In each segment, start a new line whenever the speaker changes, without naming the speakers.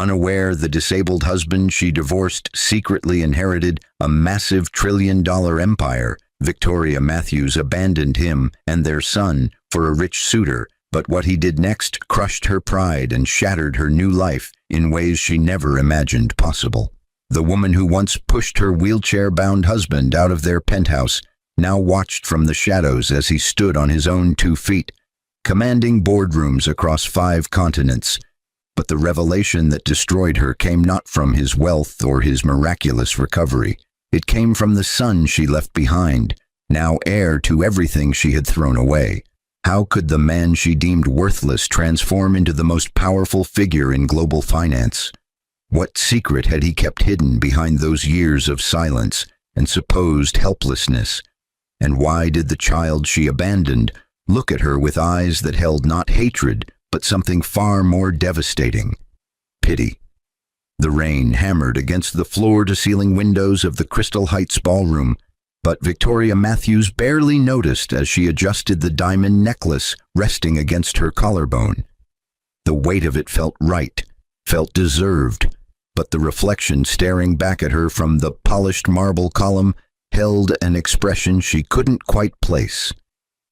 Unaware the disabled husband she divorced secretly inherited a massive trillion-dollar empire, Victoria Matthews abandoned him and their son for a rich suitor, but what he did next crushed her pride and shattered her new life in ways she never imagined possible. The woman who once pushed her wheelchair-bound husband out of their penthouse now watched from the shadows as he stood on his own 2 feet, commanding boardrooms across 5 continents. But the revelation that destroyed her came not from his wealth or his miraculous recovery. It came from the son she left behind, now heir to everything she had thrown away. How could the man she deemed worthless transform into the most powerful figure in global finance? What secret had he kept hidden behind those years of silence and supposed helplessness? And why did the child she abandoned look at her with eyes that held not hatred, but something far more devastating? Pity. The rain hammered against the floor-to-ceiling windows of the Crystal Heights ballroom, but Victoria Matthews barely noticed as she adjusted the diamond necklace resting against her collarbone. The weight of it felt right, felt deserved, but the reflection staring back at her from the polished marble column held an expression she couldn't quite place.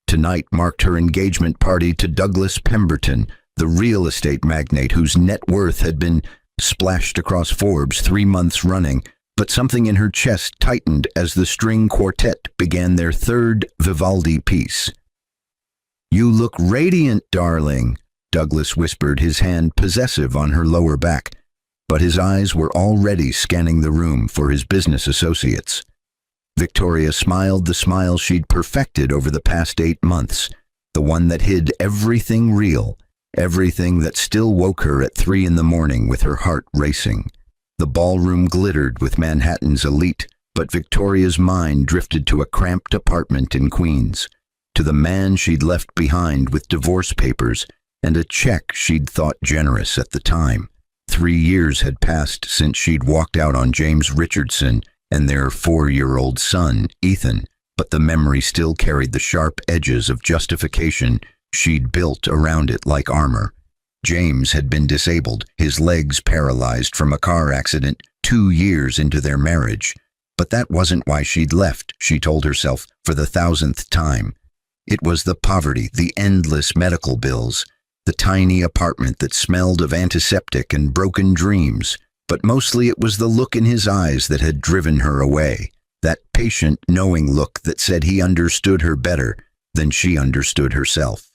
Tonight marked her engagement party to Douglas Pemberton, the real estate magnate whose net worth had been splashed across Forbes 3 months running, but something in her chest tightened as the string quartet began their 3rd Vivaldi piece. "You look radiant, darling," Douglas whispered, his hand possessive on her lower back, but his eyes were already scanning the room for his business associates. Victoria smiled the smile she'd perfected over the past 8 months, the one that hid everything real, everything that still woke her at 3 in the morning with her heart racing. The ballroom glittered with Manhattan's elite, but Victoria's mind drifted to a cramped apartment in Queens, to the man she'd left behind with divorce papers and a check she'd thought generous at the time. 3 years had passed since she'd walked out on James Richardson and their 4-year-old son, Ethan, but the memory still carried the sharp edges of justification she'd built around it like armor. James had been disabled, his legs paralyzed from a car accident 2 years into their marriage. But that wasn't why she'd left, she told herself for the 1,000th time. It was the poverty, the endless medical bills, the tiny apartment that smelled of antiseptic and broken dreams. But mostly it was the look in his eyes that had driven her away, that patient, knowing look that said he understood her better than she understood herself.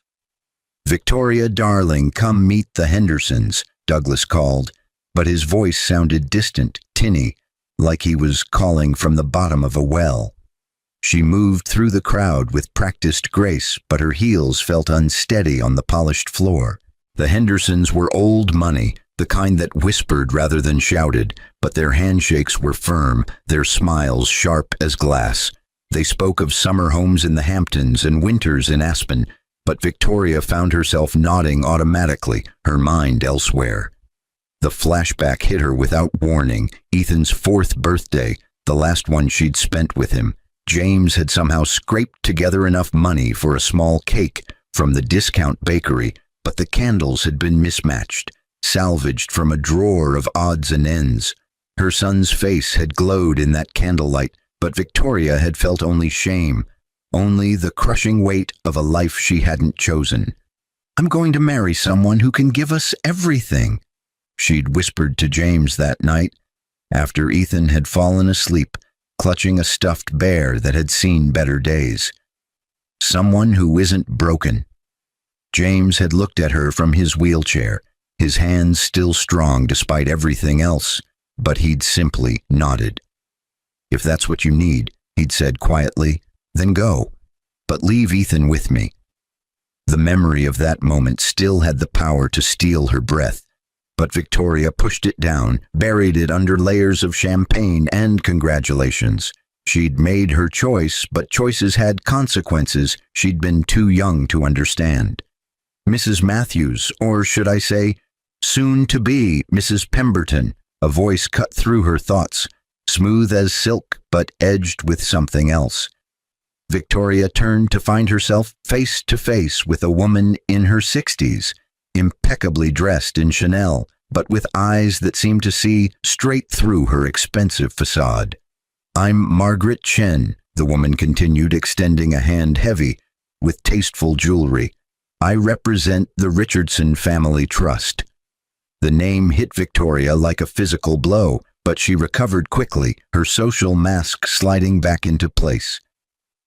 "Victoria, darling, come meet the Hendersons," Douglas called, but his voice sounded distant, tinny, like he was calling from the bottom of a well. She moved through the crowd with practiced grace, but her heels felt unsteady on the polished floor. The Hendersons were old money, the kind that whispered rather than shouted, but their handshakes were firm, their smiles sharp as glass. They spoke of summer homes in the Hamptons and winters in Aspen, but Victoria found herself nodding automatically, her mind elsewhere. The flashback hit her without warning. Ethan's 4th birthday, the last one she'd spent with him. James had somehow scraped together enough money for a small cake from the discount bakery, but the candles had been mismatched, salvaged from a drawer of odds and ends. Her son's face had glowed in that candlelight, but Victoria had felt only shame, only the crushing weight of a life she hadn't chosen. "I'm going to marry someone who can give us everything," she'd whispered to James that night, after Ethan had fallen asleep, clutching a stuffed bear that had seen better days. "Someone who isn't broken." James had looked at her from his wheelchair, his hands still strong despite everything else, but he'd simply nodded. "If that's what you need," he'd said quietly, "then go. But leave Ethan with me." The memory of that moment still had the power to steal her breath, but Victoria pushed it down, buried it under layers of champagne and congratulations. She'd made her choice, but choices had consequences she'd been too young to understand. "Mrs. Matthews, or should I say, soon-to-be Mrs. Pemberton," a voice cut through her thoughts, smooth as silk but edged with something else. Victoria turned to find herself face to face with a woman in her 60s, impeccably dressed in Chanel, but with eyes that seemed to see straight through her expensive facade. "I'm Margaret Chen," the woman continued, extending a hand heavy with tasteful jewelry. "I represent the Richardson Family Trust." The name hit Victoria like a physical blow, but she recovered quickly, her social mask sliding back into place.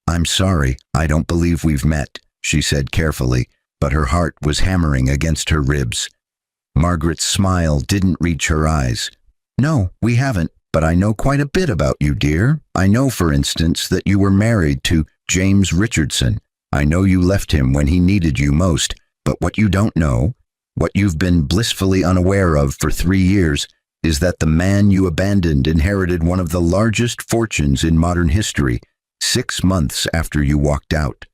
"I'm sorry, I don't believe we've met," she said carefully, but her heart was hammering against her ribs. Margaret's smile didn't reach her eyes. "No, we haven't, but I know quite a bit about you, dear. I know, for instance, that you were married to James Richardson. I know you left him when he needed you most, but what you don't know, what you've been blissfully unaware of for 3 years, is that the man you abandoned inherited one of the largest fortunes in modern history 6 months after you walked out."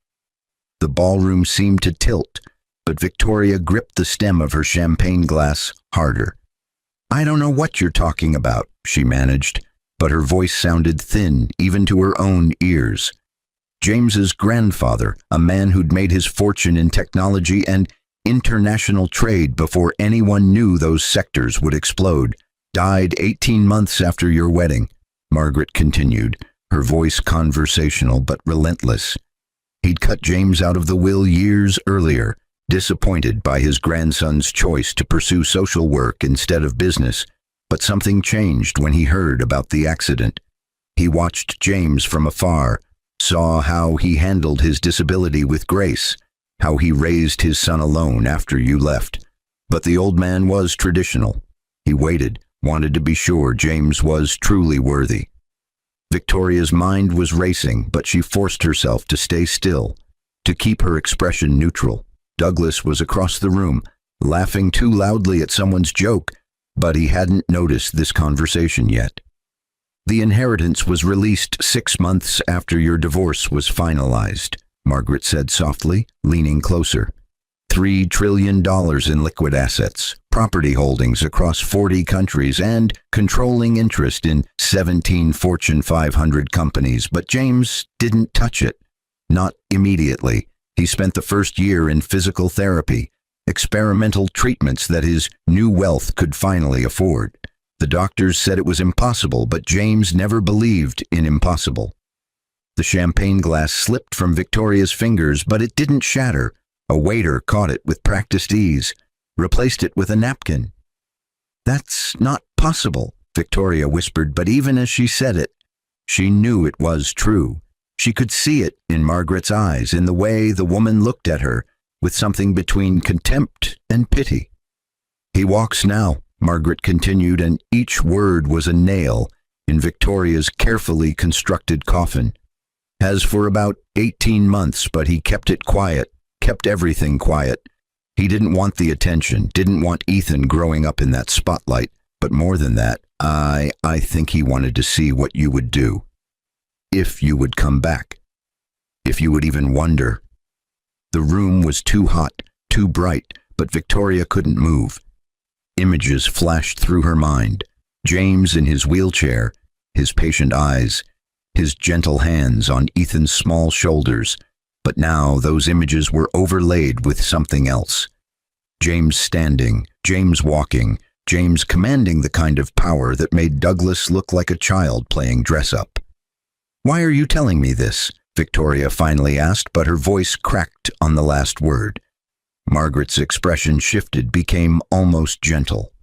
The ballroom seemed to tilt, but Victoria gripped the stem of her champagne glass harder. "I don't know what you're talking about," she managed, but her voice sounded thin even to her own ears. "James's grandfather, a man who'd made his fortune in technology and international trade before anyone knew those sectors would explode, died 18 months after your wedding," Margaret continued, her voice conversational but relentless. "He'd cut James out of the will years earlier, disappointed by his grandson's choice to pursue social work instead of business, but something changed when he heard about the accident. He watched James from afar, saw how he handled his disability with grace, how he raised his son alone after you left. But the old man was traditional. He waited, wanted to be sure James was truly worthy." Victoria's mind was racing, but she forced herself to stay still, to keep her expression neutral. Douglas was across the room, laughing too loudly at someone's joke, but he hadn't noticed this conversation yet. "The inheritance was released 6 months after your divorce was finalized," Margaret said softly, leaning closer. $3 trillion in liquid assets, property holdings across 40 countries, and controlling interest in 17 Fortune 500 companies. But James didn't touch it. Not immediately. He spent the first year in physical therapy, experimental treatments that his new wealth could finally afford. The doctors said it was impossible, but James never believed in impossible. The champagne glass slipped from Victoria's fingers, but it didn't shatter. A waiter caught it with practiced ease, replaced it with a napkin. "That's not possible," Victoria whispered, but even as she said it, she knew it was true. She could see it in Margaret's eyes, in the way the woman looked at her, with something between contempt and pity. "He walks now," Margaret continued, and each word was a nail in Victoria's carefully constructed coffin. "Has for about 18 months, but he kept it quiet, kept everything quiet. He didn't want the attention, didn't want Ethan growing up in that spotlight, but more than that, I think he wanted to see what you would do. If you would come back. If you would even wonder." The room was too hot, too bright, but Victoria couldn't move. Images flashed through her mind. James in his wheelchair, his patient eyes, his gentle hands on Ethan's small shoulders. But now those images were overlaid with something else. James standing, James walking, James commanding the kind of power that made Douglas look like a child playing dress-up. "Why are you telling me this?" Victoria finally asked, but her voice cracked on the last word. Margaret's expression shifted, became almost gentle.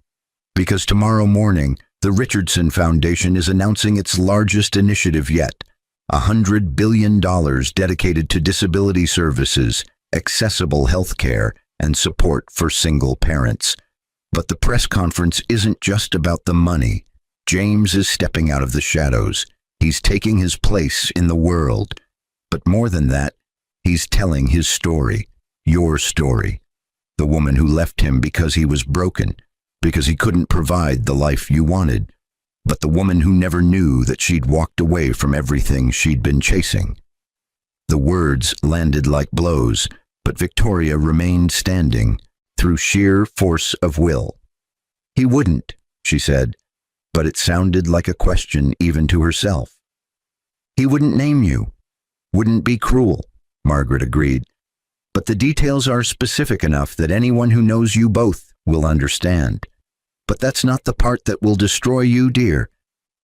"Because tomorrow morning, the Richardson Foundation is announcing its largest initiative yet, $100 billion dedicated to disability services, accessible health care, and support for single parents. But the press conference isn't just about the money. James is stepping out of the shadows. He's taking his place in the world. But more than that, he's telling his story, your story. The woman who left him because he was broken, because he couldn't provide the life you wanted, but the woman who never knew that she'd walked away from everything she'd been chasing." The words landed like blows, but Victoria remained standing through sheer force of will. "He wouldn't," she said, but it sounded like a question even to herself. "He wouldn't name you. Wouldn't be cruel," Margaret agreed. "But the details are specific enough that anyone who knows you both will understand. But that's not the part that will destroy you, dear.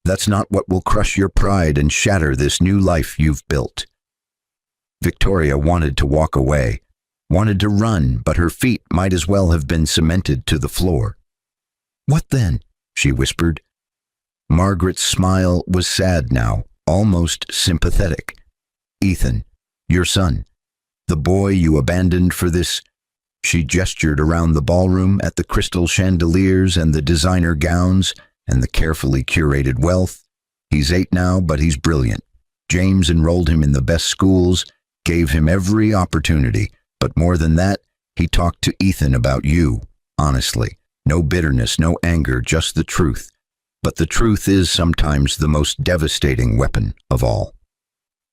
That's not what will crush your pride and shatter this new life you've built." Victoria wanted to walk away, wanted to run, but her feet might as well have been cemented to the floor. "What then?" she whispered. Margaret's smile was sad now, almost sympathetic. "Ethan, your son, the boy you abandoned for this—" She gestured around the ballroom at the crystal chandeliers and the designer gowns and the carefully curated wealth. "He's 8 now, but he's brilliant. James enrolled him in the best schools, gave him every opportunity, but more than that, he talked to Ethan about you, honestly. No bitterness, no anger, just the truth. But the truth is sometimes the most devastating weapon of all."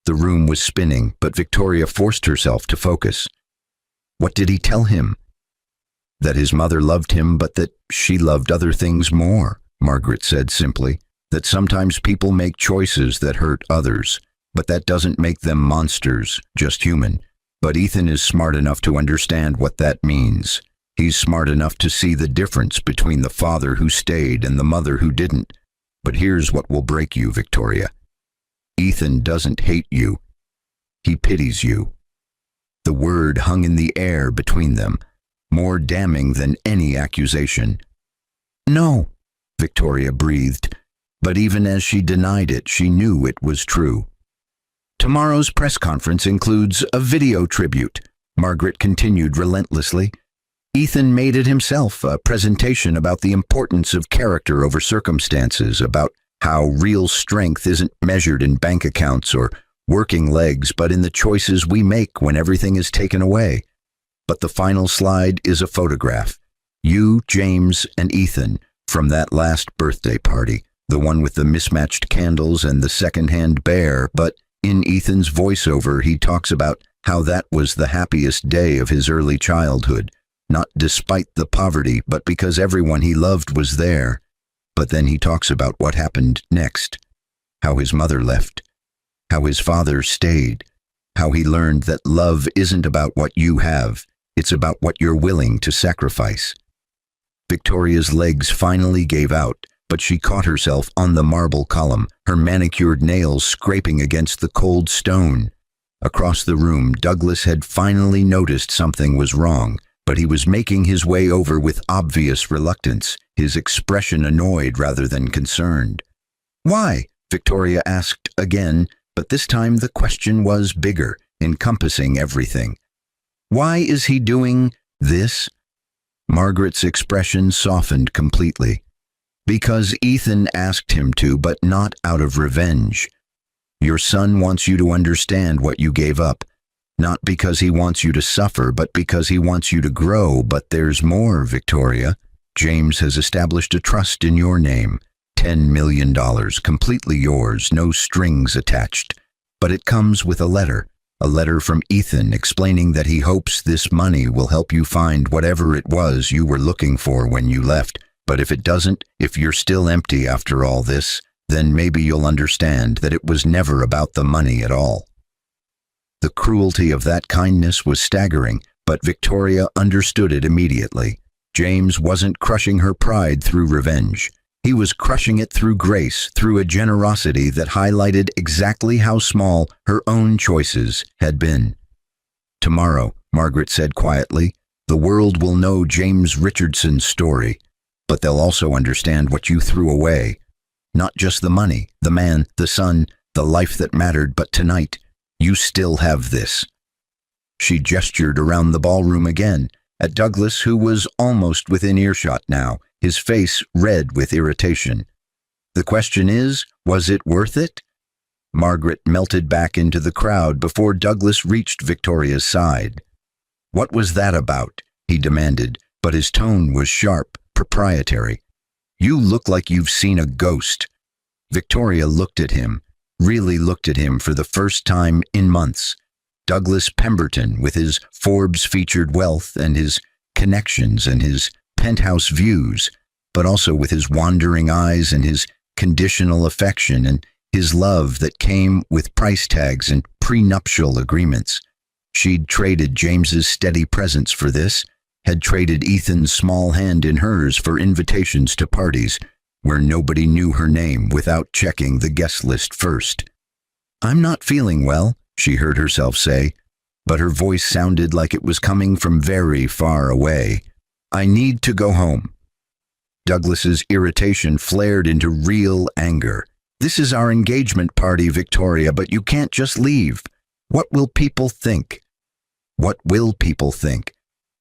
The room was spinning, but Victoria forced herself to focus. What did he tell him? That his mother loved him, but that she loved other things more, Margaret said simply. That sometimes people make choices that hurt others, but that doesn't make them monsters, just human. But Ethan is smart enough to understand what that means. He's smart enough to see the difference between the father who stayed and the mother who didn't. But here's what will break you, Victoria. Ethan doesn't hate you. He pities you. The word hung in the air between them, more damning than any accusation. "No," Victoria breathed, but even as she denied it, she knew it was true. "Tomorrow's press conference includes a video tribute," Margaret continued relentlessly. "Ethan made it himself, a presentation about the importance of character over circumstances, about how real strength isn't measured in bank accounts or working legs, but in the choices we make when everything is taken away. But the final slide is a photograph. You, James, and Ethan from that last birthday party, the one with the mismatched candles and the second-hand bear, but in Ethan's voiceover he talks about how that was the happiest day of his early childhood, not despite the poverty, but because everyone he loved was there. But then he talks about what happened next, how his mother left, how his father stayed, how he learned that love isn't about what you have, it's about what you're willing to sacrifice." Victoria's legs finally gave out, but she caught herself on the marble column, her manicured nails scraping against the cold stone. Across the room, Douglas had finally noticed something was wrong, but he was making his way over with obvious reluctance, his expression annoyed rather than concerned. "Why?" Victoria asked again, but this time the question was bigger, encompassing everything. "Why is he doing this?" Margaret's expression softened completely. "Because Ethan asked him to, but not out of revenge. Your son wants you to understand what you gave up. Not because he wants you to suffer, but because he wants you to grow. But there's more, Victoria. James has established a trust in your name. $10 million, completely yours, no strings attached. But it comes with a letter from Ethan explaining that he hopes this money will help you find whatever it was you were looking for when you left. But if it doesn't, if you're still empty after all this, then maybe you'll understand that it was never about the money at all." The cruelty of that kindness was staggering, but Victoria understood it immediately. James wasn't crushing her pride through revenge. He was crushing it through grace, through a generosity that highlighted exactly how small her own choices had been. "Tomorrow," Margaret said quietly, "the world will know James Richardson's story, but they'll also understand what you threw away. Not just the money, the man, the son, the life that mattered, but tonight, you still have this." She gestured around the ballroom again, at Douglas, who was almost within earshot now, his face red with irritation. "The question is, was it worth it?" Margaret melted back into the crowd before Douglas reached Victoria's side. "What was that about?" he demanded, but his tone was sharp, proprietary. "You look like you've seen a ghost." Victoria looked at him, really looked at him for the first time in months. Douglas Pemberton, with his Forbes-featured wealth and his connections and his penthouse views, but also with his wandering eyes and his conditional affection and his love that came with price tags and prenuptial agreements. She'd traded James's steady presence for this, had traded Ethan's small hand in hers for invitations to parties where nobody knew her name without checking the guest list first. "I'm not feeling well," she heard herself say, but her voice sounded like it was coming from very far away. "I need to go home." Douglas's irritation flared into real anger. "This is our engagement party, Victoria, but you can't just leave. What will people think?" What will people think?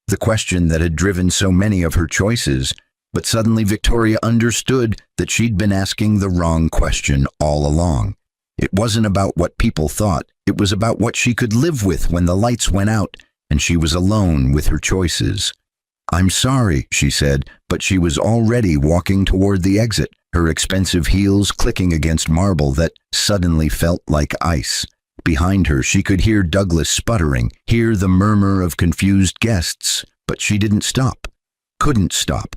The question that had driven so many of her choices, but suddenly Victoria understood that she'd been asking the wrong question all along. It wasn't about what people thought, it was about what she could live with when the lights went out and she was alone with her choices. "I'm sorry," she said, but she was already walking toward the exit, her expensive heels clicking against marble that suddenly felt like ice. Behind her, she could hear Douglas sputtering, hear the murmur of confused guests, but she didn't stop. Couldn't stop.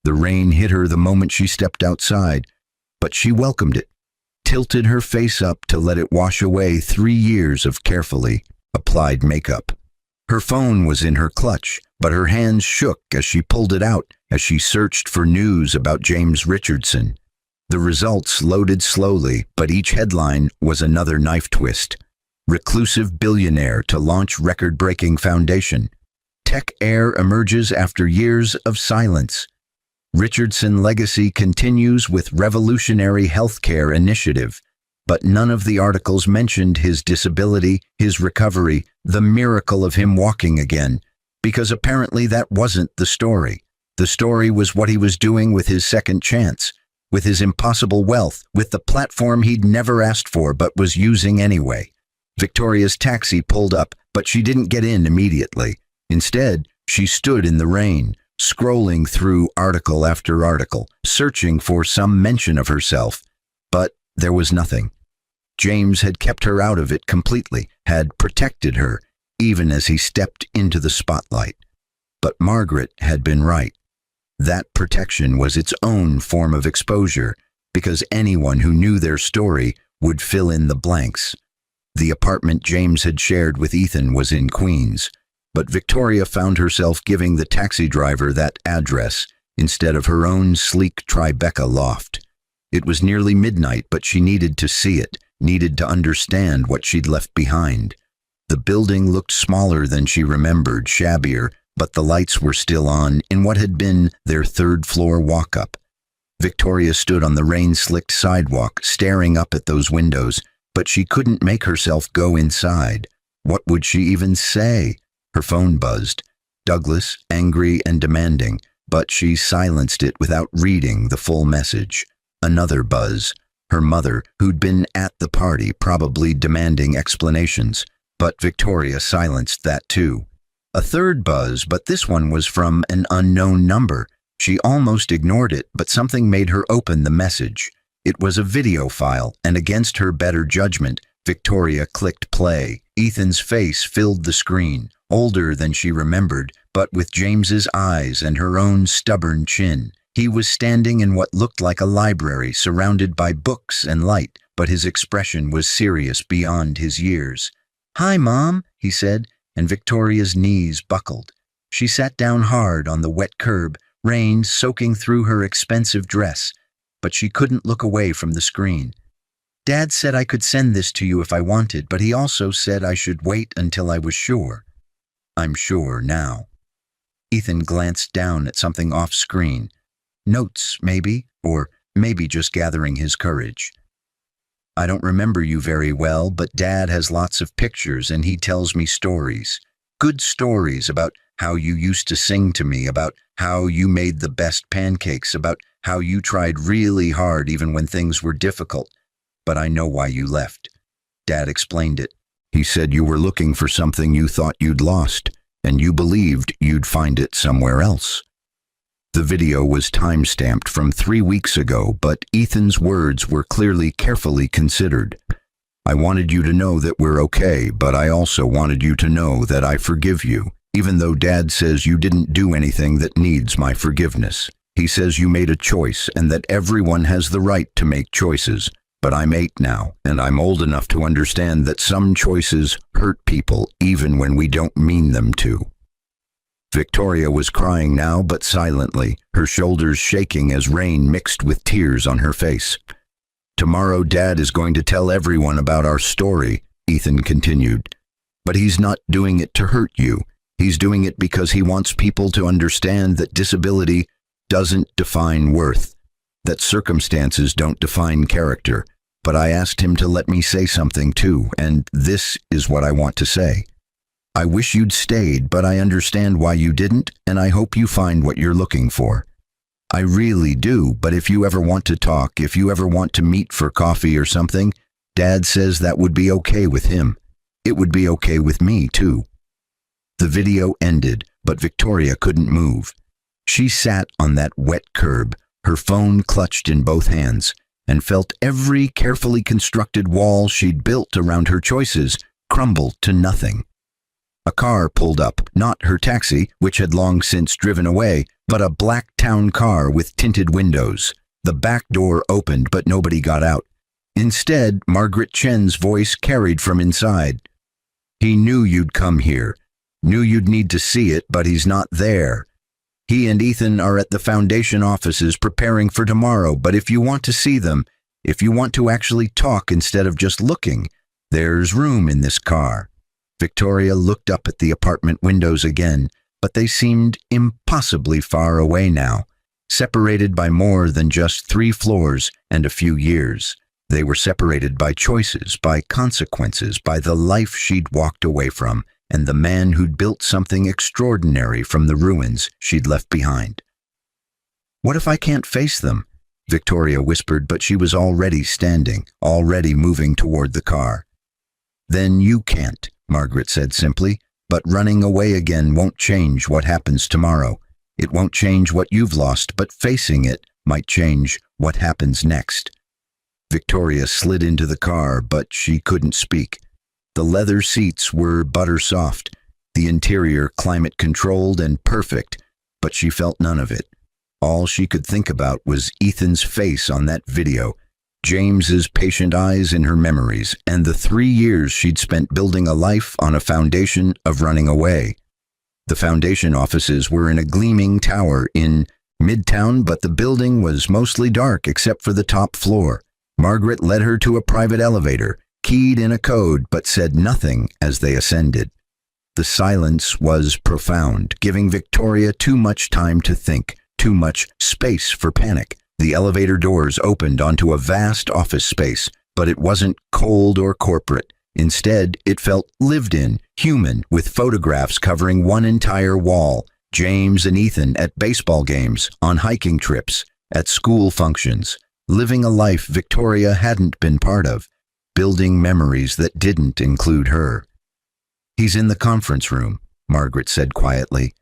The rain hit her the moment she stepped outside, but she welcomed it, tilted her face up to let it wash away 3 years of carefully applied makeup. Her phone was in her clutch, but her hands shook as she pulled it out as she searched for news about James Richardson. The results loaded slowly, but each headline was another knife twist. Reclusive billionaire to launch record-breaking foundation. Tech heir emerges after years of silence. Richardson legacy continues with revolutionary healthcare initiative. But none of the articles mentioned his disability, his recovery, the miracle of him walking again, because apparently that wasn't the story. The story was what he was doing with his second chance, with his impossible wealth, with the platform he'd never asked for but was using anyway. Victoria's taxi pulled up, but she didn't get in immediately. Instead, she stood in the rain, scrolling through article after article, searching for some mention of herself. But there was nothing. James had kept her out of it completely, had protected her, even as he stepped into the spotlight. But Margaret had been right. That protection was its own form of exposure, because anyone who knew their story would fill in the blanks. The apartment James had shared with Ethan was in Queens, but Victoria found herself giving the taxi driver that address instead of her own sleek Tribeca loft. It was nearly midnight, but she needed to see it, needed to understand what she'd left behind. The building looked smaller than she remembered, shabbier, but the lights were still on in what had been their third-floor walk-up. Victoria stood on the rain-slicked sidewalk, staring up at those windows, but she couldn't make herself go inside. What would she even say? Her phone buzzed. Douglas, angry and demanding, but she silenced it without reading the full message. Another buzz. Her mother, who'd been at the party, probably demanding explanations, but Victoria silenced that too. A third buzz, but this one was from an unknown number. She almost ignored it, but something made her open the message. It was a video file, and against her better judgment, Victoria clicked play. Ethan's face filled the screen, older than she remembered, but with James's eyes and her own stubborn chin. He was standing in what looked like a library, surrounded by books and light, but his expression was serious beyond his years. "Hi, Mom," he said, and Victoria's knees buckled. She sat down hard on the wet curb, rain soaking through her expensive dress, but she couldn't look away from the screen. "Dad said I could send this to you if I wanted, but he also said I should wait until I was sure." "I'm sure now." Ethan glanced down at something off-screen. Notes, maybe, or maybe just gathering his courage. "I don't remember you very well, but Dad has lots of pictures and he tells me stories. Good stories about how you used to sing to me, about how you made the best pancakes, about how you tried really hard even when things were difficult. But I know why you left." Dad explained it. "He said you were looking for something you thought you'd lost, and you believed you'd find it somewhere else." The video was time-stamped from 3 weeks ago, but Ethan's words were clearly carefully considered. "I wanted you to know that we're okay, but I also wanted you to know that I forgive you, even though Dad says you didn't do anything that needs my forgiveness. He says you made a choice and that everyone has the right to make choices. But I'm 8 now, and I'm old enough to understand that some choices hurt people even when we don't mean them to." Victoria was crying now, but silently, her shoulders shaking as rain mixed with tears on her face. "Tomorrow Dad is going to tell everyone about our story," Ethan continued. "But he's not doing it to hurt you. He's doing it because he wants people to understand that disability doesn't define worth, that circumstances don't define character. But I asked him to let me say something too, and this is what I want to say. I wish you'd stayed, but I understand why you didn't, and I hope you find what you're looking for. I really do, but if you ever want to talk, if you ever want to meet for coffee or something, Dad says that would be okay with him. It would be okay with me, too." The video ended, but Victoria couldn't move. She sat on that wet curb, her phone clutched in both hands, and felt every carefully constructed wall she'd built around her choices crumble to nothing. A car pulled up, not her taxi, which had long since driven away, but a black town car with tinted windows. The back door opened, but nobody got out. Instead, Margaret Chen's voice carried from inside. "He knew you'd come here, knew you'd need to see it, but he's not there. He and Ethan are at the foundation offices preparing for tomorrow, but if you want to see them, if you want to actually talk instead of just looking, there's room in this car." Victoria looked up at the apartment windows again, but they seemed impossibly far away now, separated by more than just 3 floors and a few years. They were separated by choices, by consequences, by the life she'd walked away from, and the man who'd built something extraordinary from the ruins she'd left behind. "What if I can't face them?" Victoria whispered, but she was already standing, already moving toward the car. "Then you can't," Margaret said simply, "but running away again won't change what happens tomorrow. It won't change what you've lost, but facing it might change what happens next." Victoria slid into the car, but she couldn't speak. The leather seats were butter soft, the interior climate-controlled and perfect, but she felt none of it. All she could think about was Ethan's face on that video, James's patient eyes in her memories, and the 3 years she'd spent building a life on a foundation of running away. The foundation offices were in a gleaming tower in Midtown, but the building was mostly dark except for the top floor. Margaret led her to a private elevator, keyed in a code, but said nothing as they ascended. The silence was profound, giving Victoria too much time to think, too much space for panic. The elevator doors opened onto a vast office space, but it wasn't cold or corporate. Instead, it felt lived in, human, with photographs covering one entire wall. James and Ethan at baseball games, on hiking trips, at school functions, living a life Victoria hadn't been part of, building memories that didn't include her. "He's in the conference room," Margaret said quietly.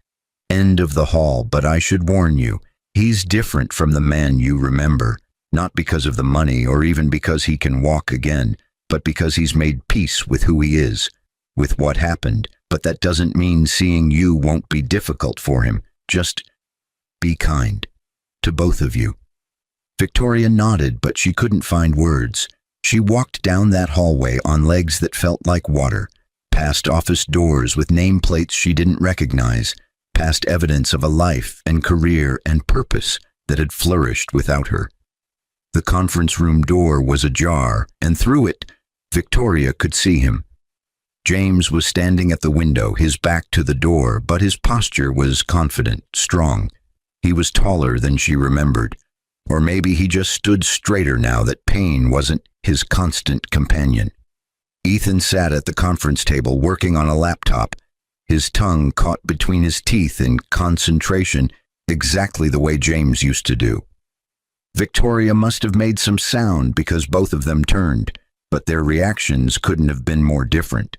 "End of the hall, but I should warn you, he's different from the man you remember, not because of the money or even because he can walk again, but because he's made peace with who he is, with what happened. But that doesn't mean seeing you won't be difficult for him. Just be kind. To both of you." Victoria nodded, but she couldn't find words. She walked down that hallway on legs that felt like water, past office doors with nameplates she didn't recognize, past evidence of a life and career and purpose that had flourished without her. The conference room door was ajar, and through it, Victoria could see him. James was standing at the window, his back to the door, but his posture was confident, strong. He was taller than she remembered. Or maybe he just stood straighter now that pain wasn't his constant companion. Ethan sat at the conference table working on a laptop, his tongue caught between his teeth in concentration, exactly the way James used to do. Victoria must have made some sound because both of them turned, but their reactions couldn't have been more different.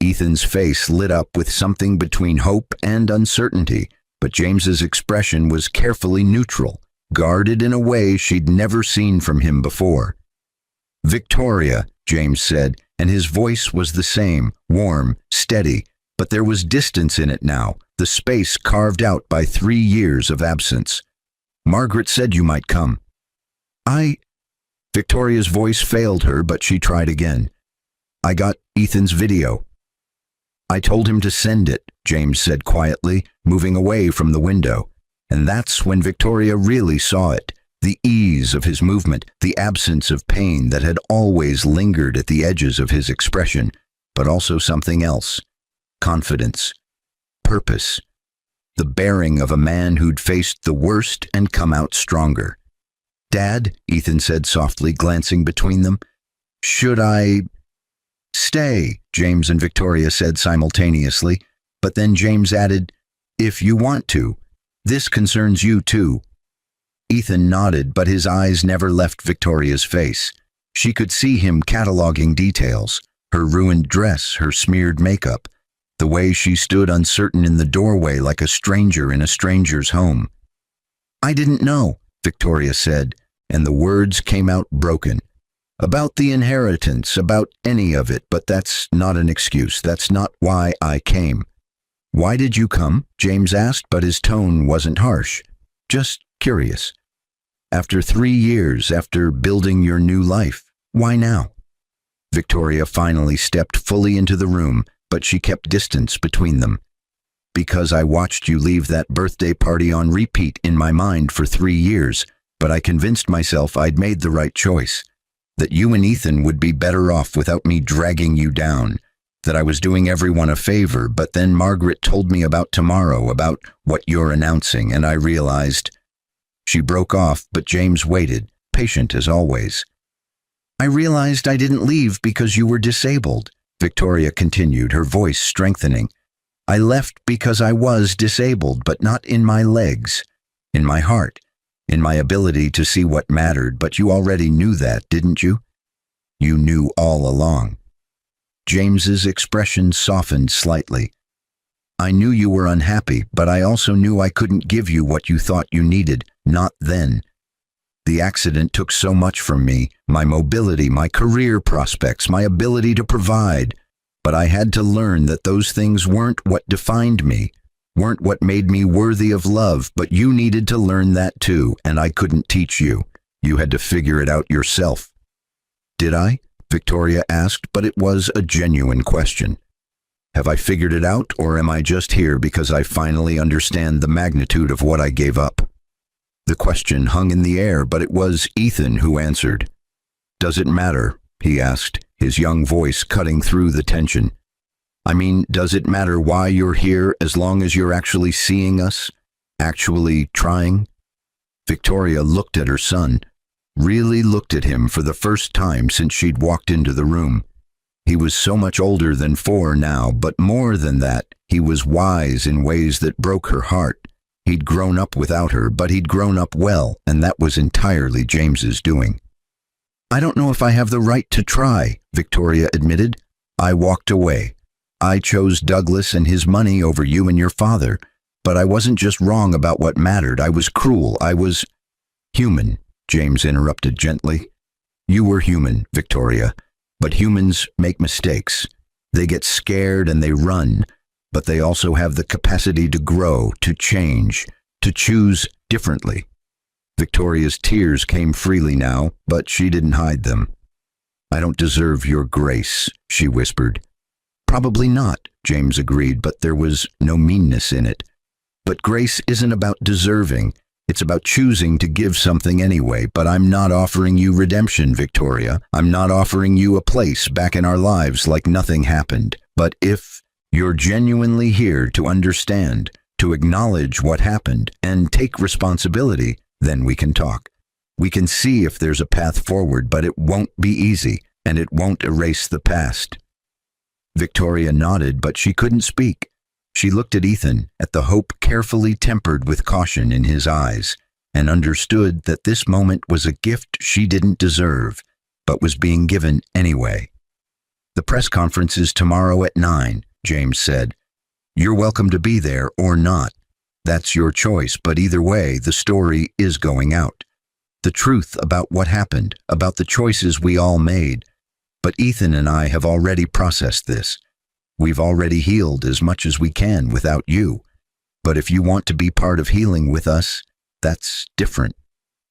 Ethan's face lit up with something between hope and uncertainty, but James's expression was carefully neutral, guarded in a way she'd never seen from him before. "Victoria," James said, and his voice was the same, warm, steady, but there was distance in it now, the space carved out by 3 years of absence. "Margaret said you might come." Victoria's voice failed her, but she tried again. "I got Ethan's video." I told him to send it, James said quietly, moving away from the window. And that's when Victoria really saw it. The ease of his movement, the absence of pain that had always lingered at the edges of his expression, but also something else. Confidence. Purpose. The bearing of a man who'd faced the worst and come out stronger. "Dad," Ethan said softly, glancing between them. "Should I—" "Stay," James and Victoria said simultaneously, but then James added, "If you want to. This concerns you too." Ethan nodded, but his eyes never left Victoria's face. She could see him cataloging details, her ruined dress, her smeared makeup, the way she stood uncertain in the doorway like a stranger in a stranger's home. "I didn't know," Victoria said, and the words came out broken. "About the inheritance, about any of it, but that's not an excuse. That's not why I came." "Why did you come?" James asked, but his tone wasn't harsh. Just curious. "After 3 years, after building your new life, why now?" Victoria finally stepped fully into the room, but she kept distance between them. "Because I watched you leave that birthday party on repeat in my mind for 3 years, but I convinced myself I'd made the right choice. That you and Ethan would be better off without me dragging you down. That I was doing everyone a favor, but then Margaret told me about tomorrow, about what you're announcing, and I realized—" She broke off, but James waited, patient as always. "I realized I didn't leave because you were disabled," Victoria continued, her voice strengthening. "I left because I was disabled, but not in my legs, in my heart, in my ability to see what mattered, but you already knew that, didn't you? You knew all along." James's expression softened slightly. "I knew you were unhappy, but I also knew I couldn't give you what you thought you needed, not then. The accident took so much from me, my mobility, my career prospects, my ability to provide, but I had to learn that those things weren't what defined me, weren't what made me worthy of love, but you needed to learn that too, and I couldn't teach you. You had to figure it out yourself." "Did I?" Victoria asked, but it was a genuine question. "Have I figured it out, or am I just here because I finally understand the magnitude of what I gave up?" The question hung in the air, but it was Ethan who answered. "Does it matter?" he asked, his young voice cutting through the tension. "I mean, does it matter why you're here as long as you're actually seeing us? Actually trying?" Victoria looked at her son, really looked at him for the first time since she'd walked into the room. He was so much older than 4 now, but more than that, he was wise in ways that broke her heart. He'd grown up without her, but he'd grown up well, and that was entirely James's doing. "I don't know if I have the right to try," Victoria admitted. "I walked away. I chose Douglas and his money over you and your father, but I wasn't just wrong about what mattered. I was cruel. I was—" "Human," James interrupted gently. "You were human, Victoria, but humans make mistakes. They get scared and they run, but they also have the capacity to grow, to change, to choose differently." Victoria's tears came freely now, but she didn't hide them. "I don't deserve your grace," she whispered. "Probably not," James agreed, but there was no meanness in it. "But grace isn't about deserving. It's about choosing to give something anyway, but I'm not offering you redemption, Victoria. I'm not offering you a place back in our lives like nothing happened. But if you're genuinely here to understand, to acknowledge what happened, and take responsibility, then we can talk. We can see if there's a path forward, but it won't be easy, and it won't erase the past." Victoria nodded, but she couldn't speak. She looked at Ethan, at the hope carefully tempered with caution in his eyes, and understood that this moment was a gift she didn't deserve, but was being given anyway. "The press conference is tomorrow at 9, James said. "You're welcome to be there or not. That's your choice, but either way, the story is going out. The truth about what happened, about the choices we all made. But Ethan and I have already processed this. We've already healed as much as we can without you. But if you want to be part of healing with us, that's different.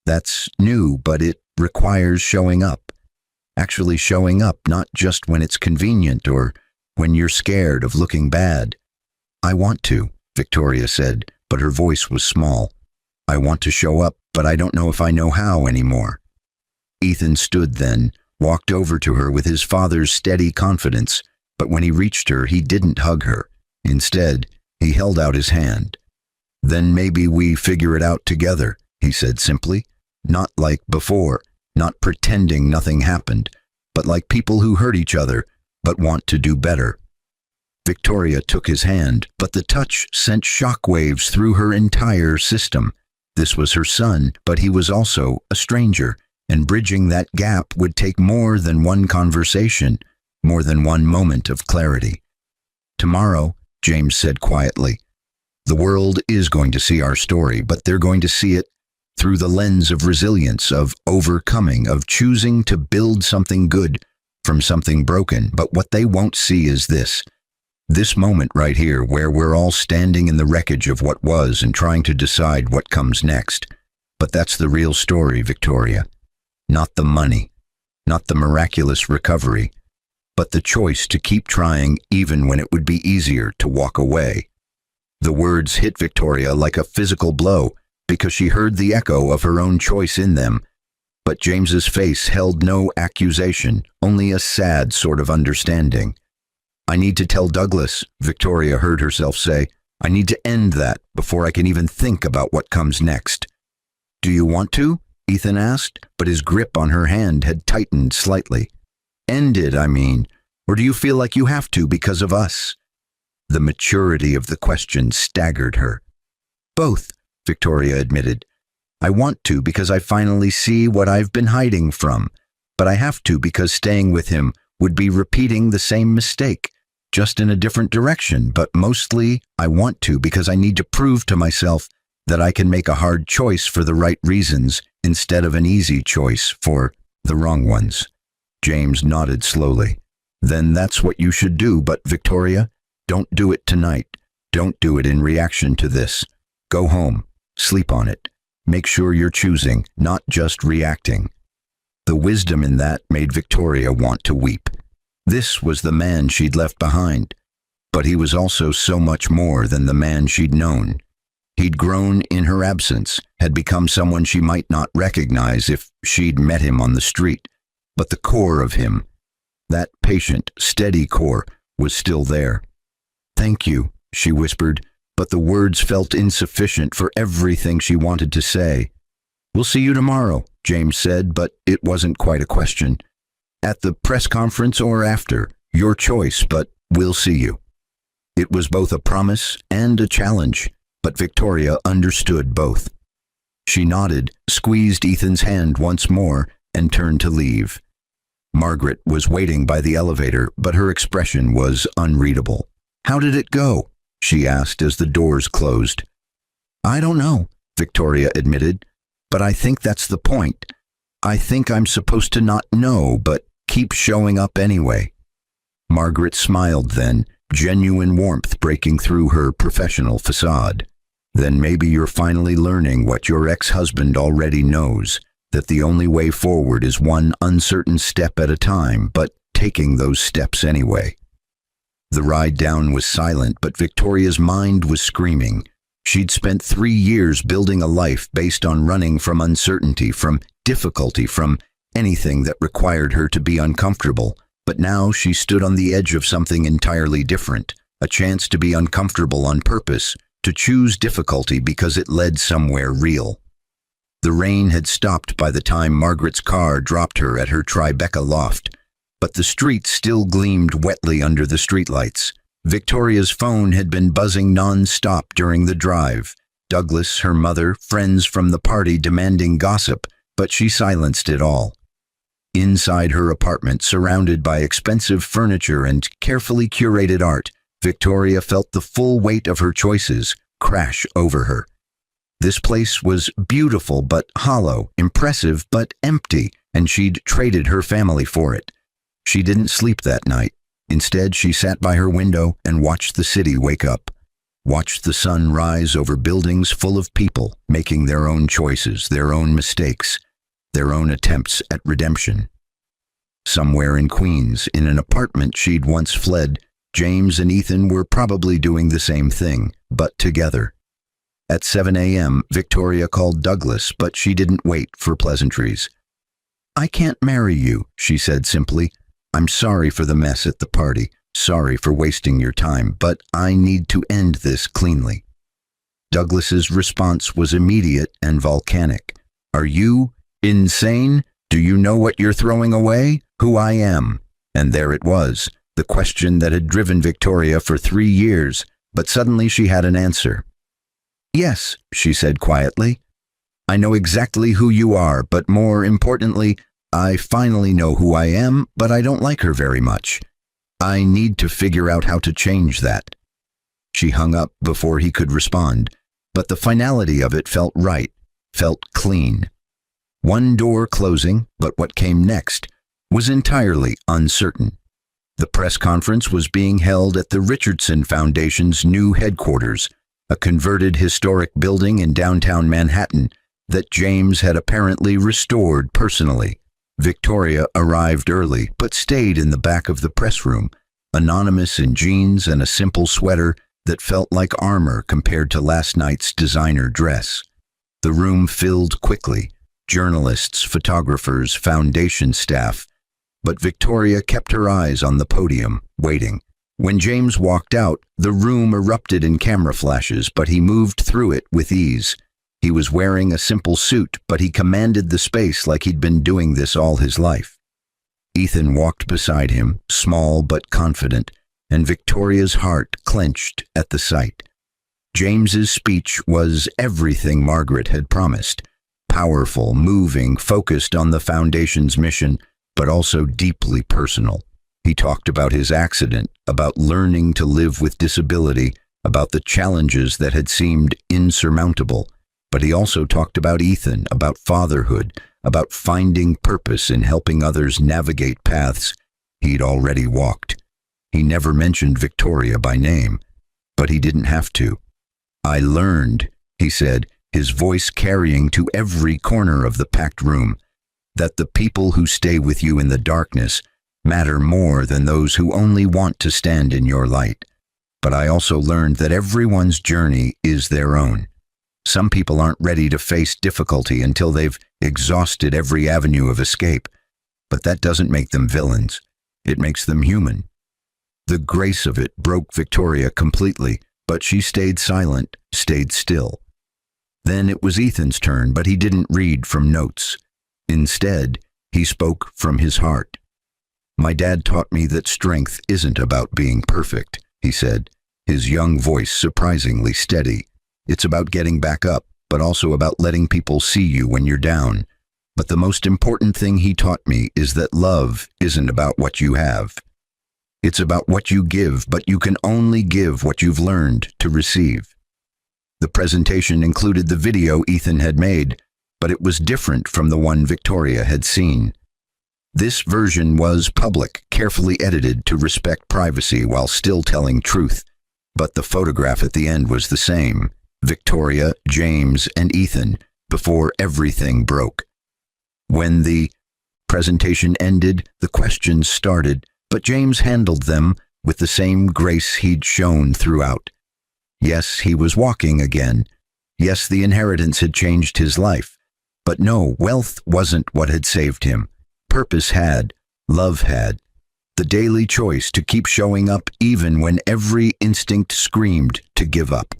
That's new, but it requires showing up. Actually showing up, not just when it's convenient or when you're scared of looking bad. I want to, Victoria said, but her voice was small. I want to show up, but I don't know if I know how anymore. Ethan stood then, walked over to her with his father's steady confidence, but when he reached her, he didn't hug her. Instead, he held out his hand. Then maybe we figure it out together, he said simply. Not like before, not pretending nothing happened, but like people who hurt each other, but want to do better. Victoria took his hand, but the touch sent shockwaves through her entire system. This was her son, but he was also a stranger, and bridging that gap would take more than one conversation, more than one moment of clarity. Tomorrow, James said quietly, the world is going to see our story, but they're going to see it through the lens of resilience, of overcoming, of choosing to build something good from something broken. But what they won't see is this moment right here where we're all standing in the wreckage of what was and trying to decide what comes next. But that's the real story, Victoria. Not the money, not the miraculous recovery, but the choice to keep trying even when it would be easier to walk away. The words hit Victoria like a physical blow because she heard the echo of her own choice in them. But James's face held no accusation, only a sad sort of understanding. I need to tell Douglas, Victoria heard herself say. I need to end that before I can even think about what comes next. Do you want to? Ethan asked, but his grip on her hand had tightened slightly. End it, I mean, or do you feel like you have to because of us? The maturity of the question staggered her. Both, Victoria admitted. I want to because I finally see what I've been hiding from, but I have to because staying with him would be repeating the same mistake, just in a different direction. But mostly, I want to because I need to prove to myself that I can make a hard choice for the right reasons instead of an easy choice for the wrong ones. James nodded slowly. Then that's what you should do, but Victoria, don't do it tonight. Don't do it in reaction to this. Go home. Sleep on it. Make sure you're choosing, not just reacting. The wisdom in that made Victoria want to weep. This was the man she'd left behind, but he was also so much more than the man she'd known. He'd grown in her absence, had become someone she might not recognize if she'd met him on the street. But the core of him, that patient, steady core, was still there. Thank you, she whispered, but the words felt insufficient for everything she wanted to say. We'll see you tomorrow, James said, but it wasn't quite a question. At the press conference or after, your choice, but we'll see you. It was both a promise and a challenge, but Victoria understood both. She nodded, squeezed Ethan's hand once more, and turned to leave. Margaret was waiting by the elevator, but her expression was unreadable. How did it go? She asked as the doors closed. I don't know, Victoria admitted, but I think that's the point. I think I'm supposed to not know, but keep showing up anyway. Margaret smiled then, genuine warmth breaking through her professional facade. Then maybe you're finally learning what your ex-husband already knows, that the only way forward is one uncertain step at a time, but taking those steps anyway. The ride down was silent, but Victoria's mind was screaming. She'd spent 3 years building a life based on running from uncertainty, from difficulty, from anything that required her to be uncomfortable. But now she stood on the edge of something entirely different, a chance to be uncomfortable on purpose, to choose difficulty because it led somewhere real. The rain had stopped by the time Margaret's car dropped her at her Tribeca loft, but the street still gleamed wetly under the streetlights. Victoria's phone had been buzzing non-stop during the drive. Douglas, her mother, friends from the party demanding gossip, but she silenced it all. Inside her apartment, surrounded by expensive furniture and carefully curated art, Victoria felt the full weight of her choices crash over her. This place was beautiful but hollow, impressive but empty, and she'd traded her family for it. She didn't sleep that night. Instead, she sat by her window and watched the city wake up, watched the sun rise over buildings full of people making their own choices, their own mistakes, their own attempts at redemption. Somewhere in Queens, in an apartment she'd once fled James and Ethan were probably doing the same thing, but together. At 7 a.m., Victoria called Douglas, but she didn't wait for pleasantries. "I can't marry you," she said simply. "I'm sorry for the mess at the party, sorry for wasting your time, but I need to end this cleanly." Douglas's response was immediate and volcanic. "Are you insane? Do you know what you're throwing away? Who I am?" And there it was, the question that had driven Victoria for 3 years, but suddenly she had an answer. "Yes," she said quietly. "I know exactly who you are, but more importantly, I finally know who I am, but I don't like her very much. I need to figure out how to change that." She hung up before he could respond, but the finality of it felt right, felt clean. One door closing, but what came next was entirely uncertain. The press conference was being held at the Richardson Foundation's new headquarters, a converted historic building in downtown Manhattan that James had apparently restored personally. Victoria arrived early, but stayed in the back of the press room, anonymous in jeans and a simple sweater that felt like armor compared to last night's designer dress. The room filled quickly, journalists, photographers, foundation staff, but Victoria kept her eyes on the podium, waiting. When James walked out, the room erupted in camera flashes, but he moved through it with ease. He was wearing a simple suit, but he commanded the space like he'd been doing this all his life. Ethan walked beside him, small but confident, and Victoria's heart clenched at the sight. James's speech was everything Margaret had promised. Powerful, moving, focused on the Foundation's mission, but also deeply personal. He talked about his accident, about learning to live with disability, about the challenges that had seemed insurmountable. But he also talked about Ethan, about fatherhood, about finding purpose in helping others navigate paths he'd already walked. He never mentioned Victoria by name, but he didn't have to. "I learned," he said, his voice carrying to every corner of the packed room, "that the people who stay with you in the darkness matter more than those who only want to stand in your light. But I also learned that everyone's journey is their own. Some people aren't ready to face difficulty until they've exhausted every avenue of escape, but that doesn't make them villains. It makes them human." The grace of it broke Victoria completely, but she stayed silent, stayed still. Then it was Ethan's turn, but he didn't read from notes. Instead, he spoke from his heart. "My dad taught me that strength isn't about being perfect," he said, his young voice surprisingly steady. "It's about getting back up, but also about letting people see you when you're down. But the most important thing he taught me is that love isn't about what you have. It's about what you give, but you can only give what you've learned to receive." The presentation included the video Ethan had made, but it was different from the one Victoria had seen. This version was public, carefully edited to respect privacy while still telling truth, but the photograph at the end was the same: Victoria, James, and Ethan, before everything broke. When the presentation ended, the questions started, but James handled them with the same grace he'd shown throughout. Yes, he was walking again. Yes, the inheritance had changed his life. But no, wealth wasn't what had saved him. Purpose had. Love had. The daily choice to keep showing up even when every instinct screamed to give up.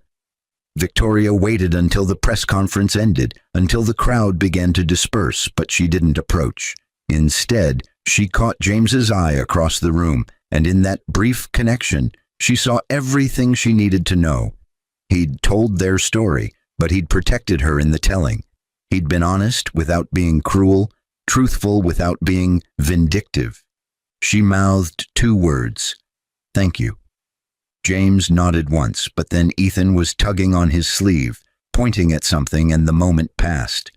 Victoria waited until the press conference ended, until the crowd began to disperse, but she didn't approach. Instead, she caught James's eye across the room, and in that brief connection, she saw everything she needed to know. He'd told their story, but he'd protected her in the telling. He'd been honest without being cruel, truthful without being vindictive. She mouthed 2 words: "Thank you." James nodded once, but then Ethan was tugging on his sleeve, pointing at something, and the moment passed.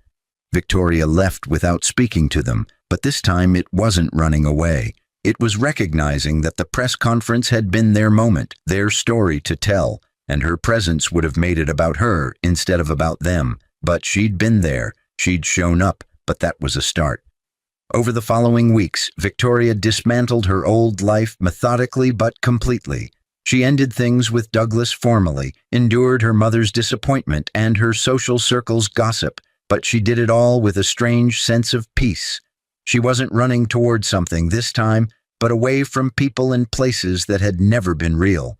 Victoria left without speaking to them, but this time it wasn't running away. It was recognizing that the press conference had been their moment, their story to tell, and her presence would have made it about her instead of about them. But she'd been there, she'd shown up, but that was a start. Over the following weeks, Victoria dismantled her old life methodically but completely. She ended things with Douglas formally, endured her mother's disappointment and her social circle's gossip, but she did it all with a strange sense of peace. She wasn't running toward something this time, but away from people and places that had never been real.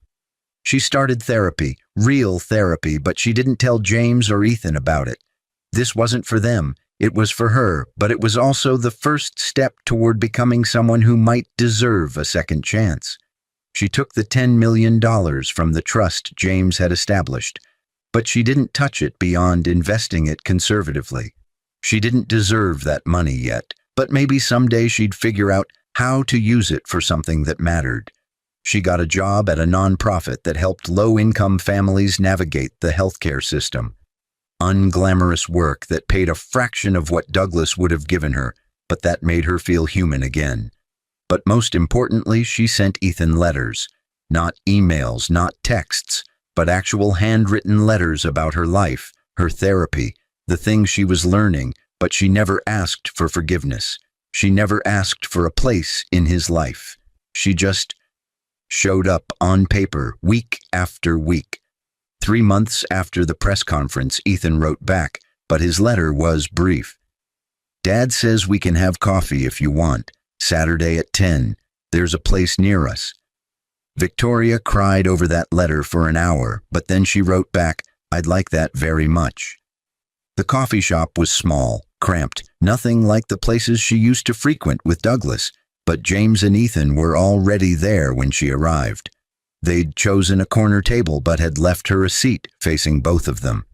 She started therapy, real therapy, but she didn't tell James or Ethan about it. This wasn't for them. It was for her, but it was also the first step toward becoming someone who might deserve a second chance. She took the $10 million from the trust James had established, but she didn't touch it beyond investing it conservatively. She didn't deserve that money yet, but maybe someday she'd figure out how to use it for something that mattered. She got a job at a nonprofit that helped low-income families navigate the healthcare system. Unglamorous work that paid a fraction of what Douglas would have given her, but that made her feel human again. But most importantly, she sent Ethan letters. Not emails, not texts, but actual handwritten letters about her life, her therapy, the things she was learning, but she never asked for forgiveness. She never asked for a place in his life. She just showed up on paper week after week. 3 months after the press conference, Ethan wrote back, but his letter was brief. Dad says we can have coffee if you want. Saturday at 10. There's a place near us. Victoria cried over that letter for an hour, but then she wrote back, I'd like that very much. The coffee shop was small, cramped, nothing like the places she used to frequent with Douglas, but James and Ethan were already there when she arrived. They'd chosen a corner table but had left her a seat facing both of them.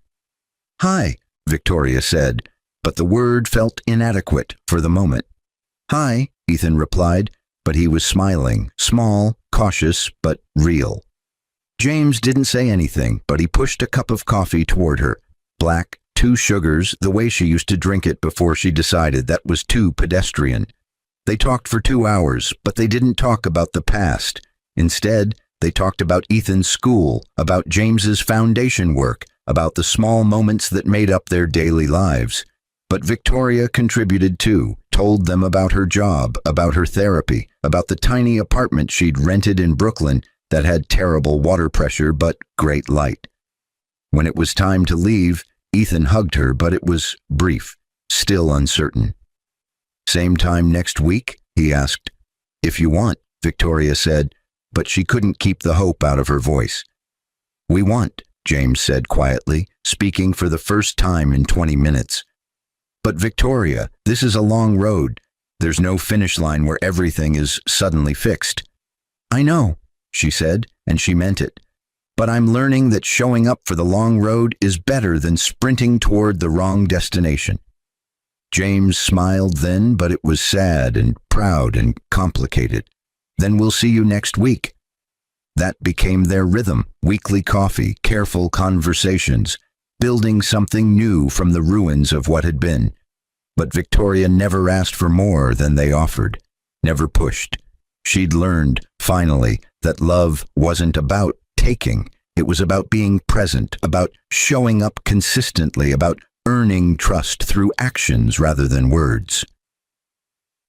Hi, Victoria said, but the word felt inadequate for the moment. Hi, Ethan replied, but he was smiling, small, cautious, but real. James didn't say anything, but he pushed a cup of coffee toward her. Black, 2 sugars, the way she used to drink it before she decided that was too pedestrian. They talked for 2 hours, but they didn't talk about the past. Instead, they talked about Ethan's school, about James's foundation work, about the small moments that made up their daily lives. But Victoria contributed too, told them about her job, about her therapy, about the tiny apartment she'd rented in Brooklyn that had terrible water pressure but great light. When it was time to leave, Ethan hugged her, but it was brief, still uncertain. Same time next week? He asked. If you want, Victoria said, but she couldn't keep the hope out of her voice. We want, James said quietly, speaking for the first time in 20 minutes. But Victoria, this is a long road. There's no finish line where everything is suddenly fixed. I know, she said, and she meant it. But I'm learning that showing up for the long road is better than sprinting toward the wrong destination. James smiled then, but it was sad and proud and complicated. Then we'll see you next week. That became their rhythm, weekly coffee, careful conversations, building something new from the ruins of what had been. But Victoria never asked for more than they offered, never pushed. She'd learned, finally, that love wasn't about taking. It was about being present, about showing up consistently, about earning trust through actions rather than words.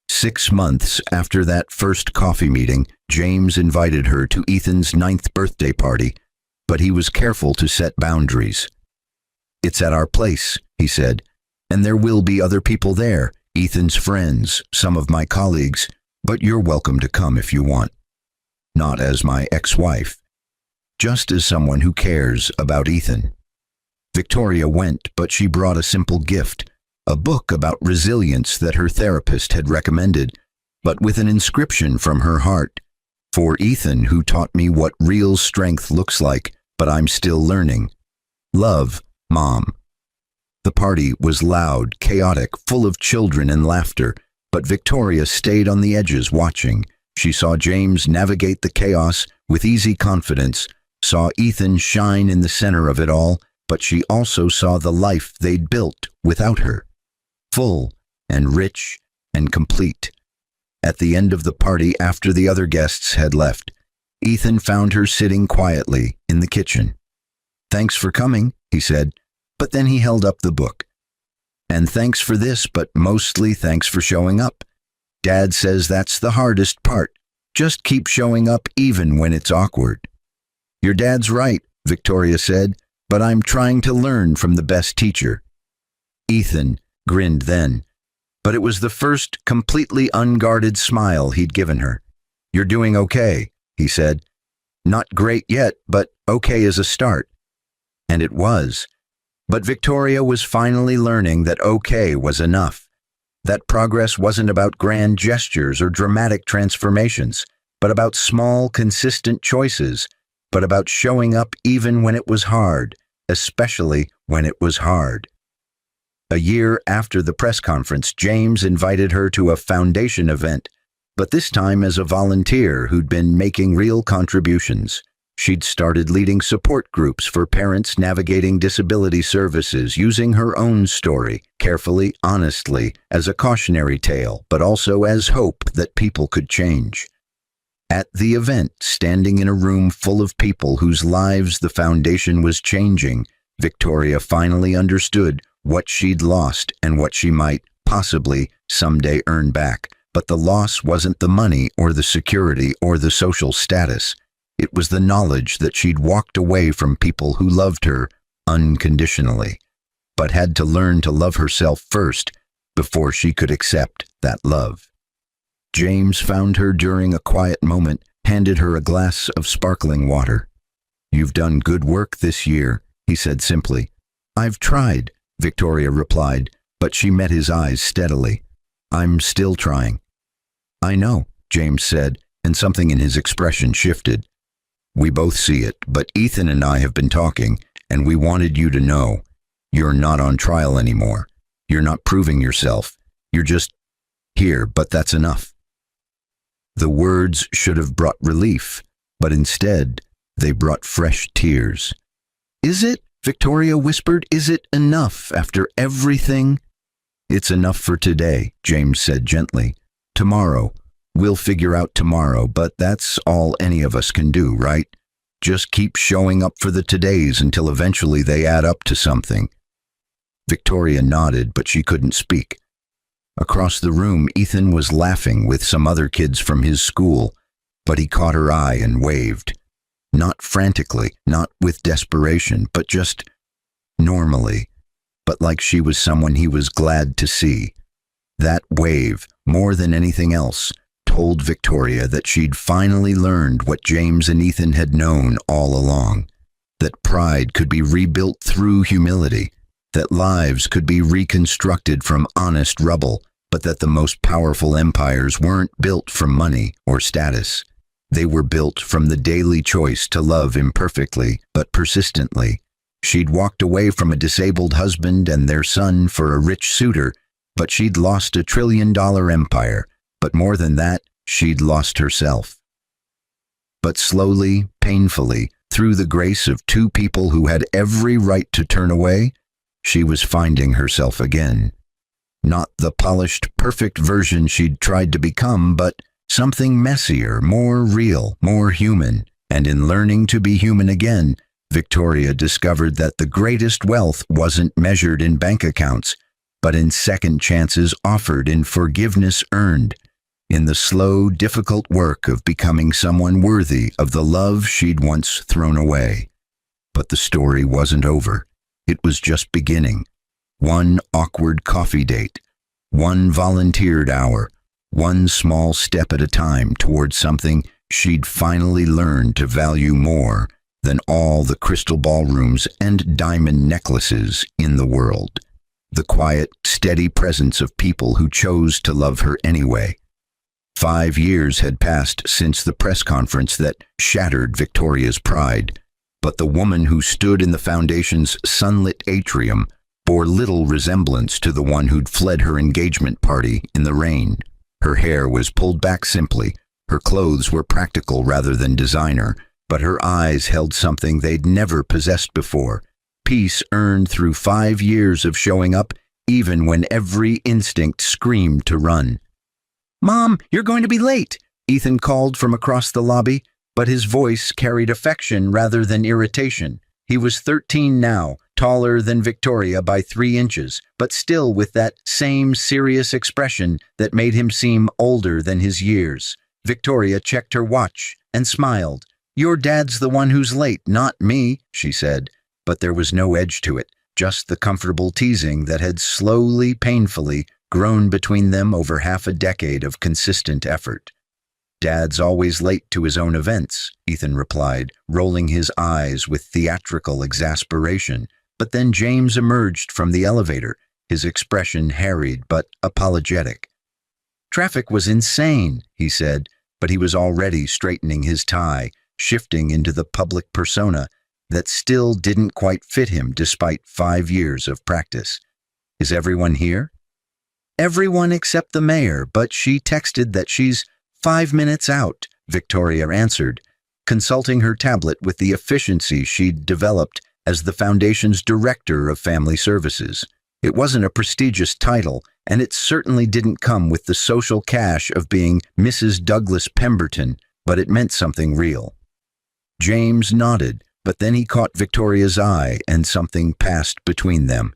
6 months after that first coffee meeting, James invited her to Ethan's 9th birthday party, but he was careful to set boundaries. It's at our place, he said, and there will be other people there, Ethan's friends, some of my colleagues, but you're welcome to come if you want. Not as my ex-wife, just as someone who cares about Ethan. Victoria went, but she brought a simple gift, a book about resilience that her therapist had recommended, but with an inscription from her heart. For Ethan, who taught me what real strength looks like, but I'm still learning. Love, Mom. The party was loud, chaotic, full of children and laughter, but Victoria stayed on the edges watching. She saw James navigate the chaos with easy confidence, saw Ethan shine in the center of it all, but she also saw the life they'd built without her. Full and rich and complete. At the end of the party, after the other guests had left, Ethan found her sitting quietly in the kitchen. Thanks for coming, he said, but then he held up the book. And thanks for this, but mostly thanks for showing up. Dad says that's the hardest part. Just keep showing up even when it's awkward. Your dad's right, Victoria said, but I'm trying to learn from the best teacher. Ethan grinned then, but it was the first completely unguarded smile he'd given her. You're doing okay, he said. Not great yet, but okay is a start. And it was. But Victoria was finally learning that okay was enough. That progress wasn't about grand gestures or dramatic transformations, but about small, consistent choices, but about showing up even when it was hard, especially when it was hard. A year after the press conference, James invited her to a foundation event, but this time as a volunteer who'd been making real contributions. She'd started leading support groups for parents navigating disability services, using her own story, carefully, honestly, as a cautionary tale, but also as hope that people could change. At the event, standing in a room full of people whose lives the foundation was changing, Victoria finally understood what she'd lost and what she might, possibly, someday earn back. But the loss wasn't the money or the security or the social status. It was the knowledge that she'd walked away from people who loved her unconditionally, but had to learn to love herself first before she could accept that love. James found her during a quiet moment, handed her a glass of sparkling water. You've done good work this year, he said simply. I've tried, Victoria replied, but she met his eyes steadily. I'm still trying. I know, James said, and something in his expression shifted. We both see it, but Ethan and I have been talking, and we wanted you to know. You're not on trial anymore. You're not proving yourself. You're just here, but that's enough. The words should have brought relief, but instead, they brought fresh tears. Is it? Victoria whispered. Is it enough after everything? It's enough for today, James said gently. Tomorrow. We'll figure out tomorrow, but that's all any of us can do, right? Just keep showing up for the todays until eventually they add up to something. Victoria nodded, but she couldn't speak. Across the room, Ethan was laughing with some other kids from his school, but he caught her eye and waved. Not frantically, not with desperation, but just normally, but like she was someone he was glad to see. That wave, more than anything else, told Victoria that she'd finally learned what James and Ethan had known all along, that pride could be rebuilt through humility, that lives could be reconstructed from honest rubble, but that the most powerful empires weren't built from money or status. They were built from the daily choice to love imperfectly but persistently. She'd walked away from a disabled husband and their son for a rich suitor, but she'd lost $1 trillion empire. But more than that, she'd lost herself. But slowly, painfully, through the grace of two people who had every right to turn away, she was finding herself again. Not the polished, perfect version she'd tried to become, but something messier, more real, more human. And in learning to be human again, Victoria discovered that the greatest wealth wasn't measured in bank accounts, but in second chances offered, in forgiveness earned, in the slow, difficult work of becoming someone worthy of the love she'd once thrown away. But the story wasn't over. It was just beginning. One awkward coffee date, one volunteered hour, one small step at a time towards something she'd finally learned to value more than all the crystal ballrooms and diamond necklaces in the world. The quiet, steady presence of people who chose to love her anyway. 5 years had passed since the press conference that shattered Victoria's pride, but the woman who stood in the foundation's sunlit atrium bore little resemblance to the one who'd fled her engagement party in the rain. Her hair was pulled back simply, her clothes were practical rather than designer, but her eyes held something they'd never possessed before. Peace earned through 5 years of showing up, even when every instinct screamed to run. "Mom, you're going to be late," Ethan called from across the lobby, but his voice carried affection rather than irritation. He was 13 now, taller than Victoria by 3 inches, but still with that same serious expression that made him seem older than his years. Victoria checked her watch and smiled. "Your dad's the one who's late, not me," she said, but there was no edge to it, just the comfortable teasing that had slowly, painfully grown between them over half a decade of consistent effort. "Dad's always late to his own events," Ethan replied, rolling his eyes with theatrical exasperation. But then James emerged from the elevator, his expression harried but apologetic. "Traffic was insane," he said, but he was already straightening his tie, shifting into the public persona that still didn't quite fit him despite 5 years of practice. "Is everyone here?" "Everyone except the mayor, but she texted that she's 5 minutes out," Victoria answered, consulting her tablet with the efficiency she'd developed as the Foundation's Director of Family Services. It wasn't a prestigious title, and it certainly didn't come with the social cash of being Mrs. Douglas Pemberton, but it meant something real. James nodded, but then he caught Victoria's eye and something passed between them.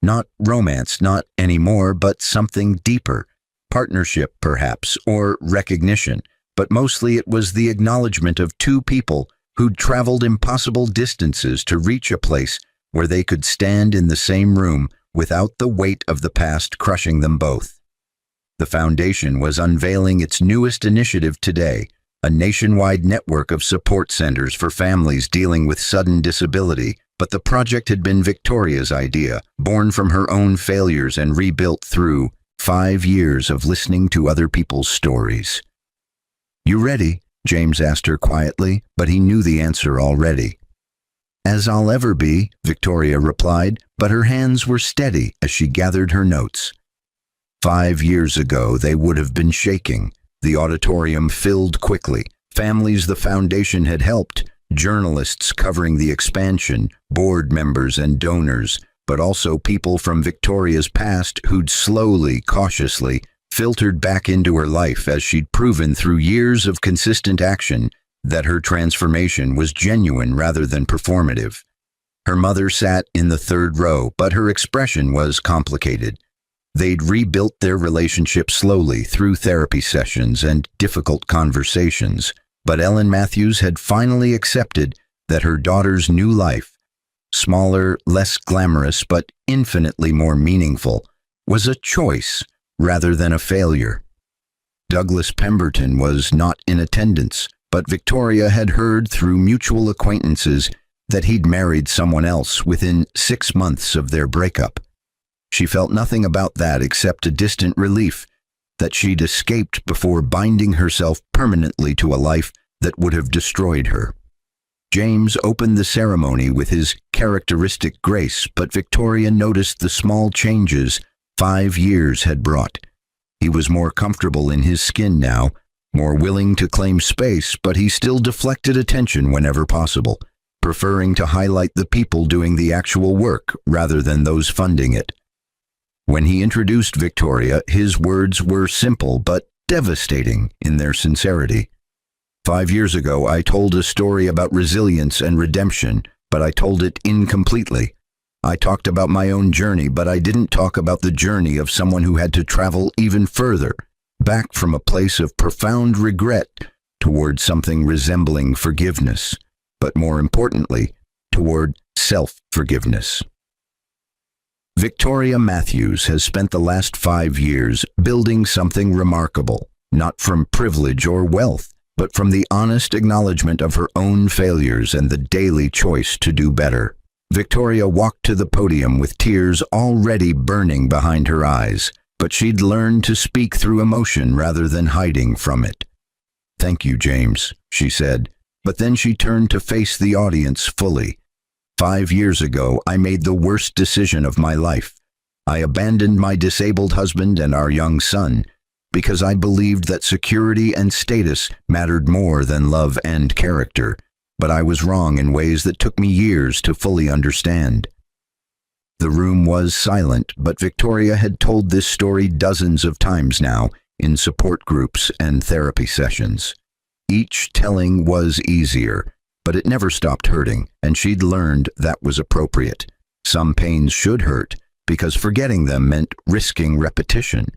Not romance, not anymore, but something deeper. Partnership, perhaps, or recognition, but mostly it was the acknowledgement of two people who'd traveled impossible distances to reach a place where they could stand in the same room without the weight of the past crushing them both. The Foundation was unveiling its newest initiative today, a nationwide network of support centers for families dealing with sudden disability, but the project had been Victoria's idea, born from her own failures and rebuilt through 5 years of listening to other people's stories. "You ready?" James asked her quietly, but he knew the answer already. "As I'll ever be," Victoria replied, but her hands were steady as she gathered her notes. 5 years ago, they would have been shaking. The auditorium filled quickly. Families the Foundation had helped, journalists covering the expansion, board members and donors, but also people from Victoria's past who'd slowly, cautiously, filtered back into her life as she'd proven through years of consistent action that her transformation was genuine rather than performative. Her mother sat in the 3rd row, but her expression was complicated. They'd rebuilt their relationship slowly through therapy sessions and difficult conversations, but Ellen Matthews had finally accepted that her daughter's new life, smaller, less glamorous, but infinitely more meaningful, was a choice rather than a failure. Douglas Pemberton was not in attendance, but Victoria had heard through mutual acquaintances that he'd married someone else within 6 months of their breakup. She felt nothing about that except a distant relief that she'd escaped before binding herself permanently to a life that would have destroyed her. James opened the ceremony with his characteristic grace, but Victoria noticed the small changes 5 years had brought. He was more comfortable in his skin now, more willing to claim space, but he still deflected attention whenever possible, preferring to highlight the people doing the actual work rather than those funding it. When he introduced Victoria, his words were simple but devastating in their sincerity. 5 years ago, I told a story about resilience and redemption, but I told it incompletely. I talked about my own journey, but I didn't talk about the journey of someone who had to travel even further, back from a place of profound regret toward something resembling forgiveness, but more importantly, toward self-forgiveness. Victoria Matthews has spent the last 5 years building something remarkable, not from privilege or wealth, but from the honest acknowledgement of her own failures and the daily choice to do better. Victoria walked to the podium with tears already burning behind her eyes, but she'd learned to speak through emotion rather than hiding from it. "Thank you, James," she said, but then she turned to face the audience fully. 5 years ago, I made the worst decision of my life. I abandoned my disabled husband and our young son because I believed that security and status mattered more than love and character. But I was wrong in ways that took me years to fully understand. The room was silent, but Victoria had told this story dozens of times now in support groups and therapy sessions. Each telling was easier, but it never stopped hurting, and she'd learned that was appropriate. Some pains should hurt, because forgetting them meant risking repetition.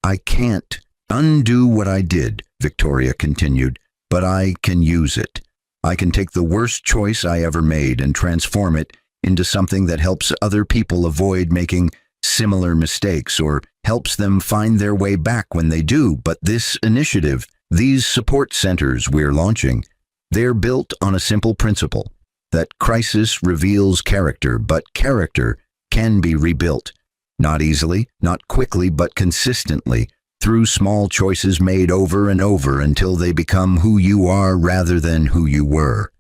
I can't undo what I did, Victoria continued, but I can use it. I can take the worst choice I ever made and transform it into something that helps other people avoid making similar mistakes or helps them find their way back when they do. But this initiative, these support centers we're launching, they're built on a simple principle, that crisis reveals character, but character can be rebuilt. Not easily, not quickly, but consistently, through small choices made over and over until they become who you are rather than who you were.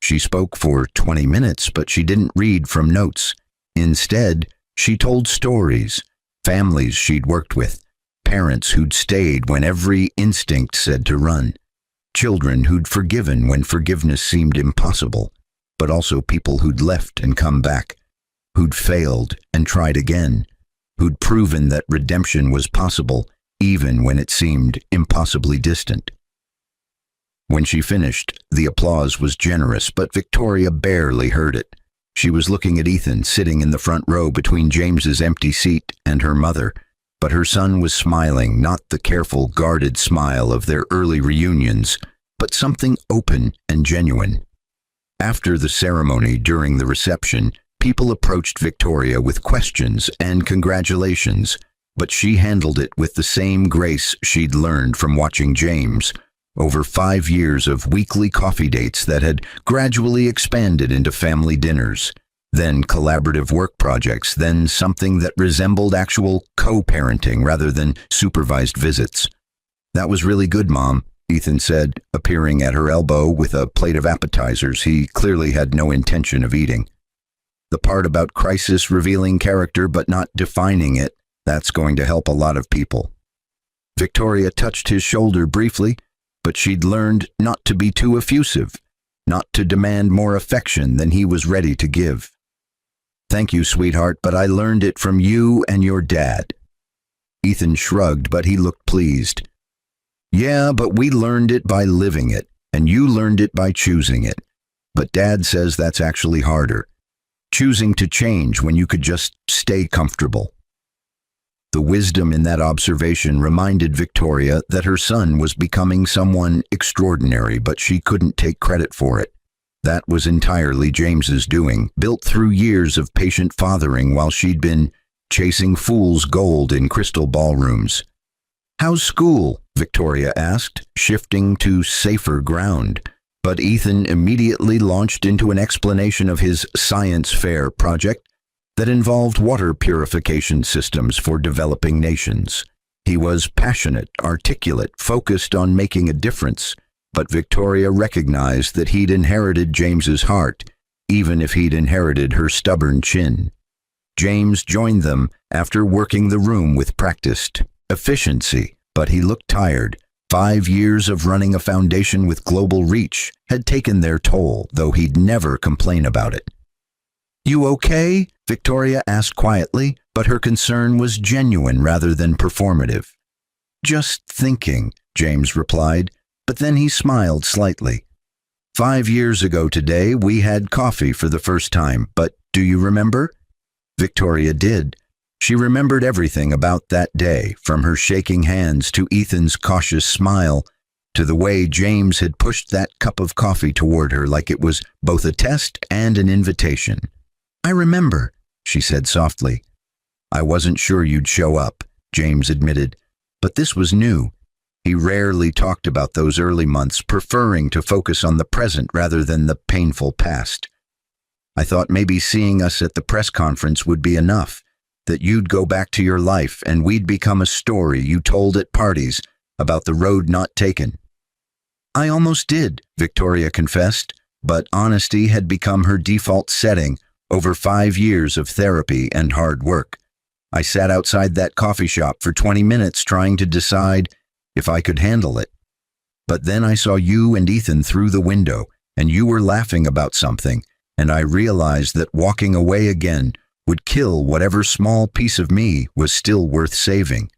She spoke for 20 minutes, but she didn't read from notes. Instead, she told stories, families she'd worked with, parents who'd stayed when every instinct said to run, children who'd forgiven when forgiveness seemed impossible, but also people who'd left and come back, who'd failed and tried again, who'd proven that redemption was possible even when it seemed impossibly distant. When she finished, the applause was generous, but Victoria barely heard it. She was looking at Ethan sitting in the front row between James's empty seat and her mother, but her son was smiling, not the careful, guarded smile of their early reunions, but something open and genuine. After the ceremony, during the reception, people approached Victoria with questions and congratulations, but she handled it with the same grace she'd learned from watching James, over 5 years of weekly coffee dates that had gradually expanded into family dinners, then collaborative work projects, then something that resembled actual co-parenting rather than supervised visits. "That was really good, Mom," Ethan said, appearing at her elbow with a plate of appetizers he clearly had no intention of eating. "The part about crisis revealing character but not defining it, that's going to help a lot of people." Victoria touched his shoulder briefly, but she'd learned not to be too effusive, not to demand more affection than he was ready to give. "Thank you, sweetheart, but I learned it from you and your dad." Ethan shrugged, but he looked pleased. "Yeah, but we learned it by living it, and you learned it by choosing it. But Dad says that's actually harder. Choosing to change when you could just stay comfortable." The wisdom in that observation reminded Victoria that her son was becoming someone extraordinary, but she couldn't take credit for it. That was entirely James's doing, built through years of patient fathering while she'd been chasing fool's gold in crystal ballrooms. "How's school?" Victoria asked, shifting to safer ground. But Ethan immediately launched into an explanation of his science fair project that involved water purification systems for developing nations. He was passionate, articulate, focused on making a difference, but Victoria recognized that he'd inherited James's heart, even if he'd inherited her stubborn chin. James joined them after working the room with practiced efficiency, but he looked tired. 5 years of running a foundation with global reach had taken their toll, though he'd never complain about it. "You okay?" Victoria asked quietly, but her concern was genuine rather than performative. "Just thinking," James replied, but then he smiled slightly. 5 years ago today, we had coffee for the first time, but do you remember?" Victoria did. She remembered everything about that day, from her shaking hands to Ethan's cautious smile, to the way James had pushed that cup of coffee toward her like it was both a test and an invitation. "I remember," she said softly. "I wasn't sure you'd show up," James admitted, but this was new. He rarely talked about those early months, preferring to focus on the present rather than the painful past. "I thought maybe seeing us at the press conference would be enough, that you'd go back to your life and we'd become a story you told at parties about the road not taken." "I almost did," Victoria confessed, but honesty had become her default setting over 5 years of therapy and hard work. "I sat outside that coffee shop for 20 minutes trying to decide if I could handle it. But then I saw you and Ethan through the window, and you were laughing about something, and I realized that walking away again would kill whatever small piece of me was still worth saving."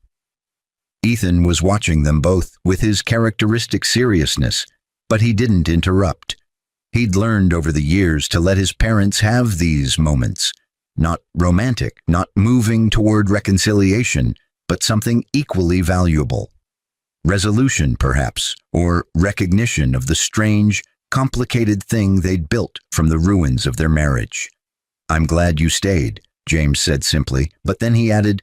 Ethan was watching them both with his characteristic seriousness, but he didn't interrupt. He'd learned over the years to let his parents have these moments, not romantic, not moving toward reconciliation, but something equally valuable. Resolution, perhaps, or recognition of the strange, complicated thing they'd built from the ruins of their marriage. "I'm glad you stayed," James said simply, but then he added,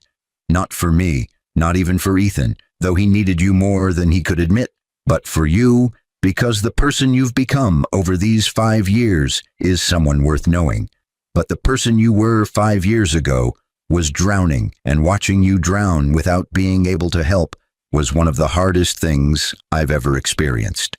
"Not for me, not even for Ethan, though he needed you more than he could admit, but for you, because the person you've become over these 5 years is someone worth knowing. But the person you were 5 years ago was drowning, and watching you drown without being able to help was one of the hardest things I've ever experienced."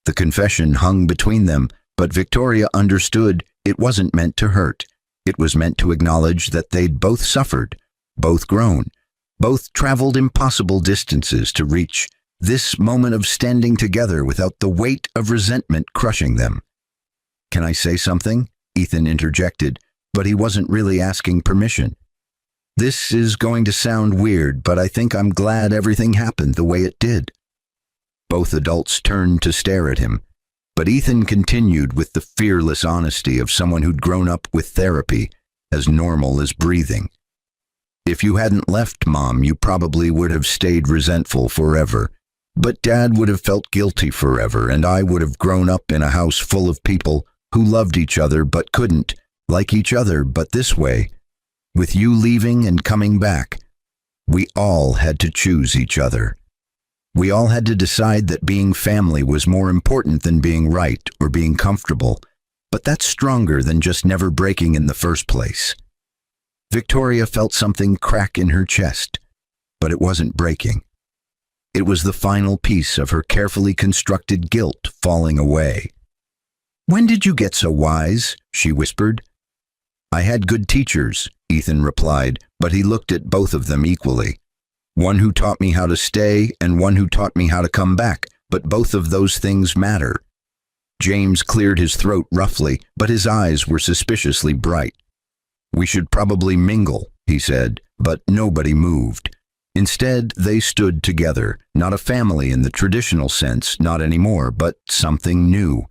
The confession hung between them, but Victoria understood it wasn't meant to hurt. It was meant to acknowledge that they'd both suffered, both grown, both traveled impossible distances to reach this moment of standing together without the weight of resentment crushing them. "Can I say something?" Ethan interjected, but he wasn't really asking permission. "This is going to sound weird, but I think I'm glad everything happened the way it did." Both adults turned to stare at him, but Ethan continued with the fearless honesty of someone who'd grown up with therapy, as normal as breathing. "If you hadn't left, Mom, you probably would have stayed resentful forever. But Dad would have felt guilty forever, and I would have grown up in a house full of people who loved each other but couldn't like each other but this way. With you leaving and coming back, we all had to choose each other. We all had to decide that being family was more important than being right or being comfortable, but that's stronger than just never breaking in the first place." Victoria felt something crack in her chest, but it wasn't breaking. It was the final piece of her carefully constructed guilt falling away. "When did you get so wise?" she whispered. "I had good teachers," Ethan replied, but he looked at both of them equally. "One who taught me how to stay and one who taught me how to come back, but both of those things matter." James cleared his throat roughly, but his eyes were suspiciously bright. "We should probably mingle," he said, but nobody moved. Instead, they stood together, not a family in the traditional sense, not anymore, but something new.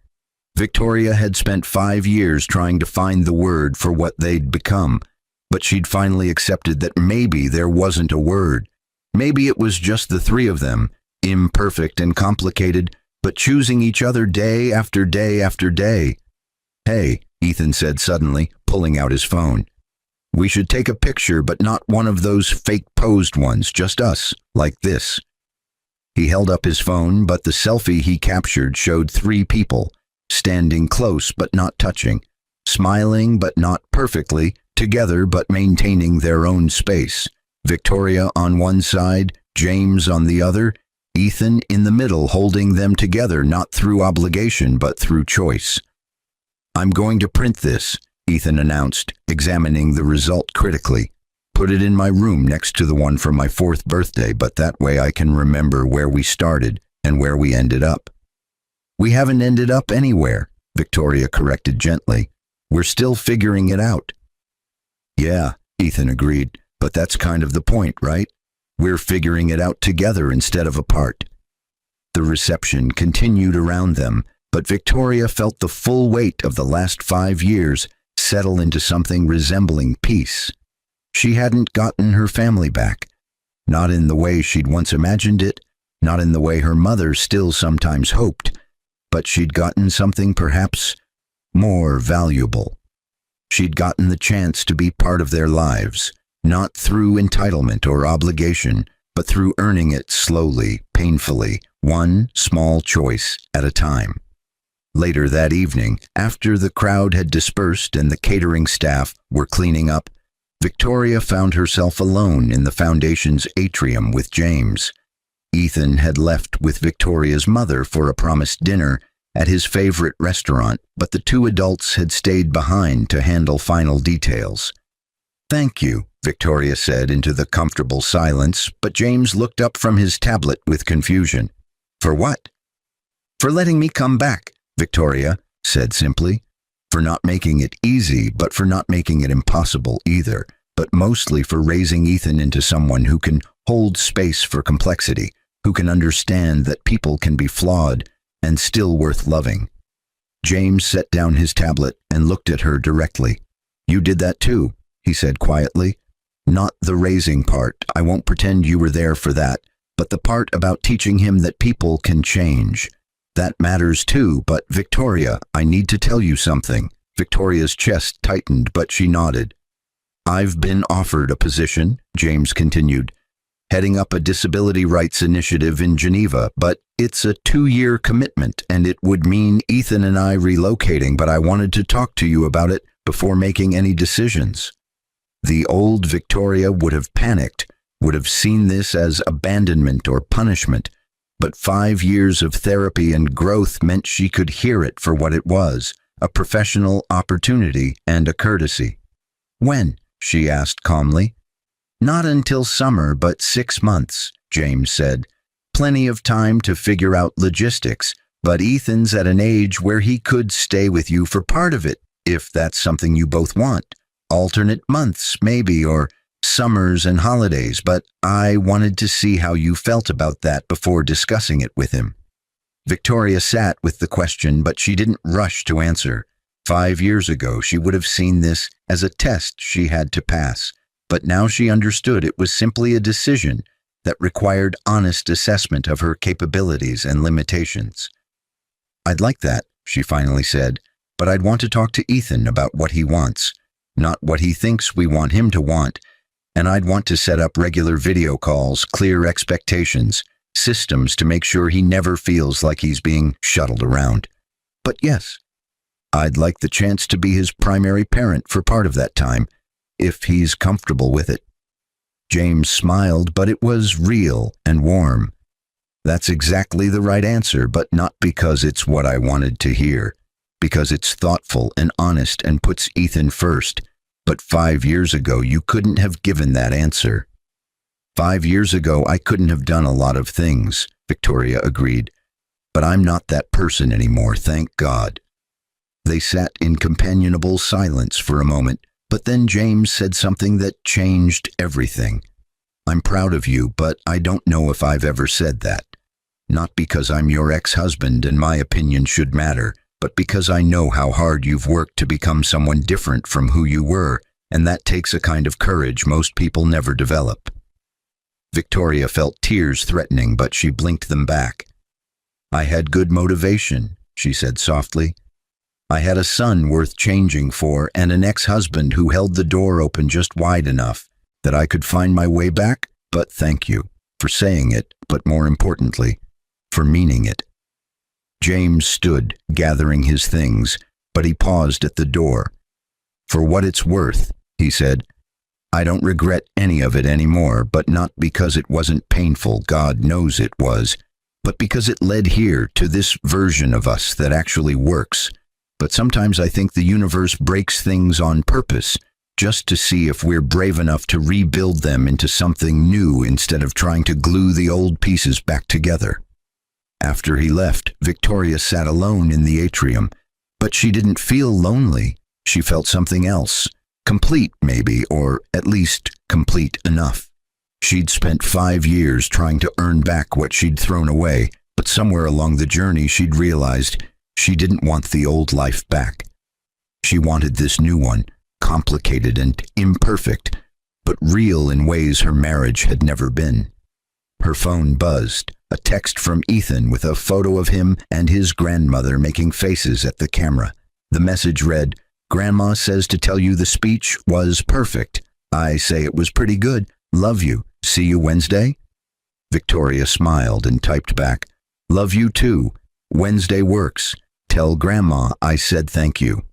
Victoria had spent 5 years trying to find the word for what they'd become, but she'd finally accepted that maybe there wasn't a word. Maybe it was just the three of them, imperfect and complicated, but choosing each other day after day after day. "Hey," Ethan said suddenly, pulling out his phone. "We should take a picture, but not one of those fake posed ones, just us, like this." He held up his phone, but the selfie he captured showed 3 people, standing close but not touching, smiling but not perfectly, together but maintaining their own space. Victoria on one side, James on the other, Ethan in the middle, holding them together not through obligation but through choice. "I'm going to print this," Ethan announced, examining the result critically. "Put it in my room next to the one from my 4th birthday, but that way I can remember where we started and where we ended up." "We haven't ended up anywhere," Victoria corrected gently. "We're still figuring it out." "Yeah," Ethan agreed, "but that's kind of the point, right? We're figuring it out together instead of apart." The reception continued around them, but Victoria felt the full weight of the last 5 years settle into something resembling peace. She hadn't gotten her family back, not in the way she'd once imagined it, not in the way her mother still sometimes hoped, but she'd gotten something perhaps more valuable. She'd gotten the chance to be part of their lives, not through entitlement or obligation, but through earning it slowly, painfully, one small choice at a time. Later that evening, after the crowd had dispersed and the catering staff were cleaning up, Victoria found herself alone in the foundation's atrium with James. Ethan had left with Victoria's mother for a promised dinner at his favorite restaurant, but the 2 adults had stayed behind to handle final details. "Thank you," Victoria said into the comfortable silence, but James looked up from his tablet with confusion. "For what?" "For letting me come back," Victoria said simply. "For not making it easy, but for not making it impossible either, but mostly for raising Ethan into someone who can hold space for complexity, who can understand that people can be flawed and still worth loving." James set down his tablet and looked at her directly. You did that too, he said quietly. Not the raising part. I won't pretend you were there for that. But the part about teaching him that people can change. That matters too, but Victoria, I need to tell you something. Victoria's chest tightened, but she nodded. I've been offered a position, James continued, heading up a disability rights initiative in Geneva, but it's a 2-year commitment and it would mean Ethan and I relocating, but I wanted to talk to you about it before making any decisions. The old Victoria would have panicked, would have seen this as abandonment or punishment, but 5 years of therapy and growth meant she could hear it for what it was, a professional opportunity and a courtesy. When? She asked calmly. Not until summer, but 6 months, James said. Plenty of time to figure out logistics, but Ethan's at an age where he could stay with you for part of it, if that's something you both want. Alternate months, maybe, or summers and holidays, but I wanted to see how you felt about that before discussing it with him. Victoria sat with the question, but she didn't rush to answer. 5 years ago, she would have seen this as a test she had to pass, but now she understood it was simply a decision that required honest assessment of her capabilities and limitations. I'd like that, she finally said, but I'd want to talk to Ethan about what he wants, not what he thinks we want him to want, and I'd want to set up regular video calls, clear expectations, systems to make sure he never feels like he's being shuttled around. But yes, I'd like the chance to be his primary parent for part of that time, if he's comfortable with it. James smiled, but it was real and warm. That's exactly the right answer, but not because it's what I wanted to hear, because it's thoughtful and honest and puts Ethan first. But 5 years ago, you couldn't have given that answer. 5 years ago, I couldn't have done a lot of things, Victoria agreed. But I'm not that person anymore, thank God. They sat in companionable silence for a moment, but then James said something that changed everything. I'm proud of you, but I don't know if I've ever said that. Not because I'm your ex-husband and my opinion should matter, but because I know how hard you've worked to become someone different from who you were, and that takes a kind of courage most people never develop. Victoria felt tears threatening, but she blinked them back. I had good motivation, she said softly. I had a son worth changing for and an ex-husband who held the door open just wide enough that I could find my way back, but thank you for saying it, but more importantly, for meaning it. James stood, gathering his things, but he paused at the door. For what it's worth, he said, I don't regret any of it anymore, but not because it wasn't painful, God knows it was, but because it led here to this version of us that actually works. But sometimes I think the universe breaks things on purpose, just to see if we're brave enough to rebuild them into something new instead of trying to glue the old pieces back together. After he left, Victoria sat alone in the atrium, but she didn't feel lonely. She felt something else, complete maybe, or at least complete enough. She'd spent 5 years trying to earn back what she'd thrown away, but somewhere along the journey she'd realized she didn't want the old life back. She wanted this new one, complicated and imperfect, but real in ways her marriage had never been. Her phone buzzed, a text from Ethan with a photo of him and his grandmother making faces at the camera. The message read, Grandma says to tell you the speech was perfect. I say it was pretty good. Love you. See you Wednesday? Victoria smiled and typed back, Love you too. Wednesday works. Tell Grandma I said thank you.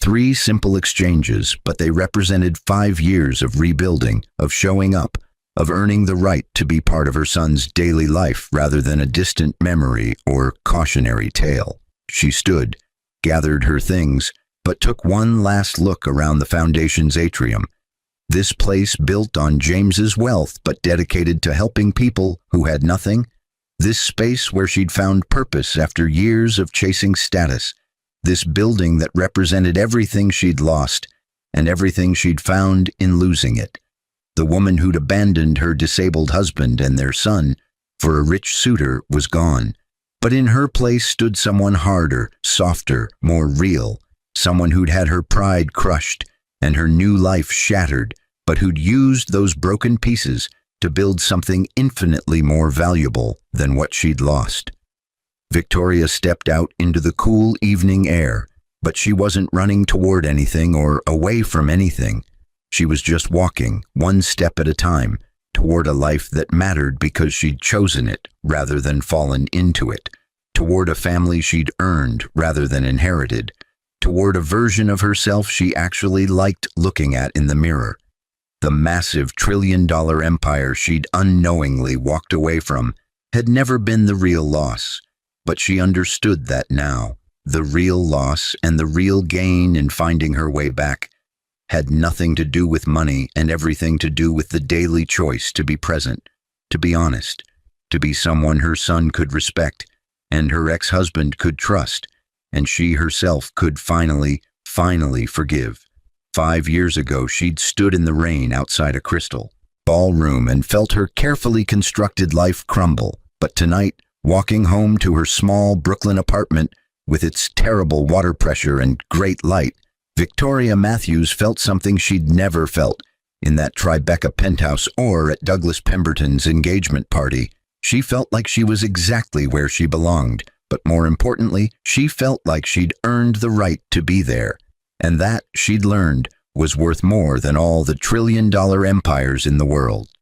3 simple exchanges, but they represented 5 years of rebuilding, of showing up, of earning the right to be part of her son's daily life rather than a distant memory or cautionary tale. She stood, gathered her things, but took one last look around the foundation's atrium. This place built on James's wealth but dedicated to helping people who had nothing. This space where she'd found purpose after years of chasing status. This building that represented everything she'd lost and everything she'd found in losing it. The woman who'd abandoned her disabled husband and their son for a rich suitor was gone. But in her place stood someone harder, softer, more real. Someone who'd had her pride crushed and her new life shattered, but who'd used those broken pieces to build something infinitely more valuable than what she'd lost. Victoria stepped out into the cool evening air, but she wasn't running toward anything or away from anything. She was just walking, one step at a time, toward a life that mattered because she'd chosen it rather than fallen into it, toward a family she'd earned rather than inherited, toward a version of herself she actually liked looking at in the mirror. The massive trillion-dollar empire she'd unknowingly walked away from had never been the real loss, but she understood that now. The real loss and the real gain in finding her way back had nothing to do with money and everything to do with the daily choice to be present, to be honest, to be someone her son could respect and her ex-husband could trust, and she herself could finally forgive. 5 years ago, she'd stood in the rain outside a crystal ballroom and felt her carefully constructed life crumble. But tonight, walking home to her small Brooklyn apartment with its terrible water pressure and great light, Victoria Matthews felt something she'd never felt in that Tribeca penthouse or at Douglas Pemberton's engagement party. She felt like she was exactly where she belonged, but more importantly, she felt like she'd earned the right to be there. And that, she'd learned, was worth more than all the trillion-dollar empires in the world.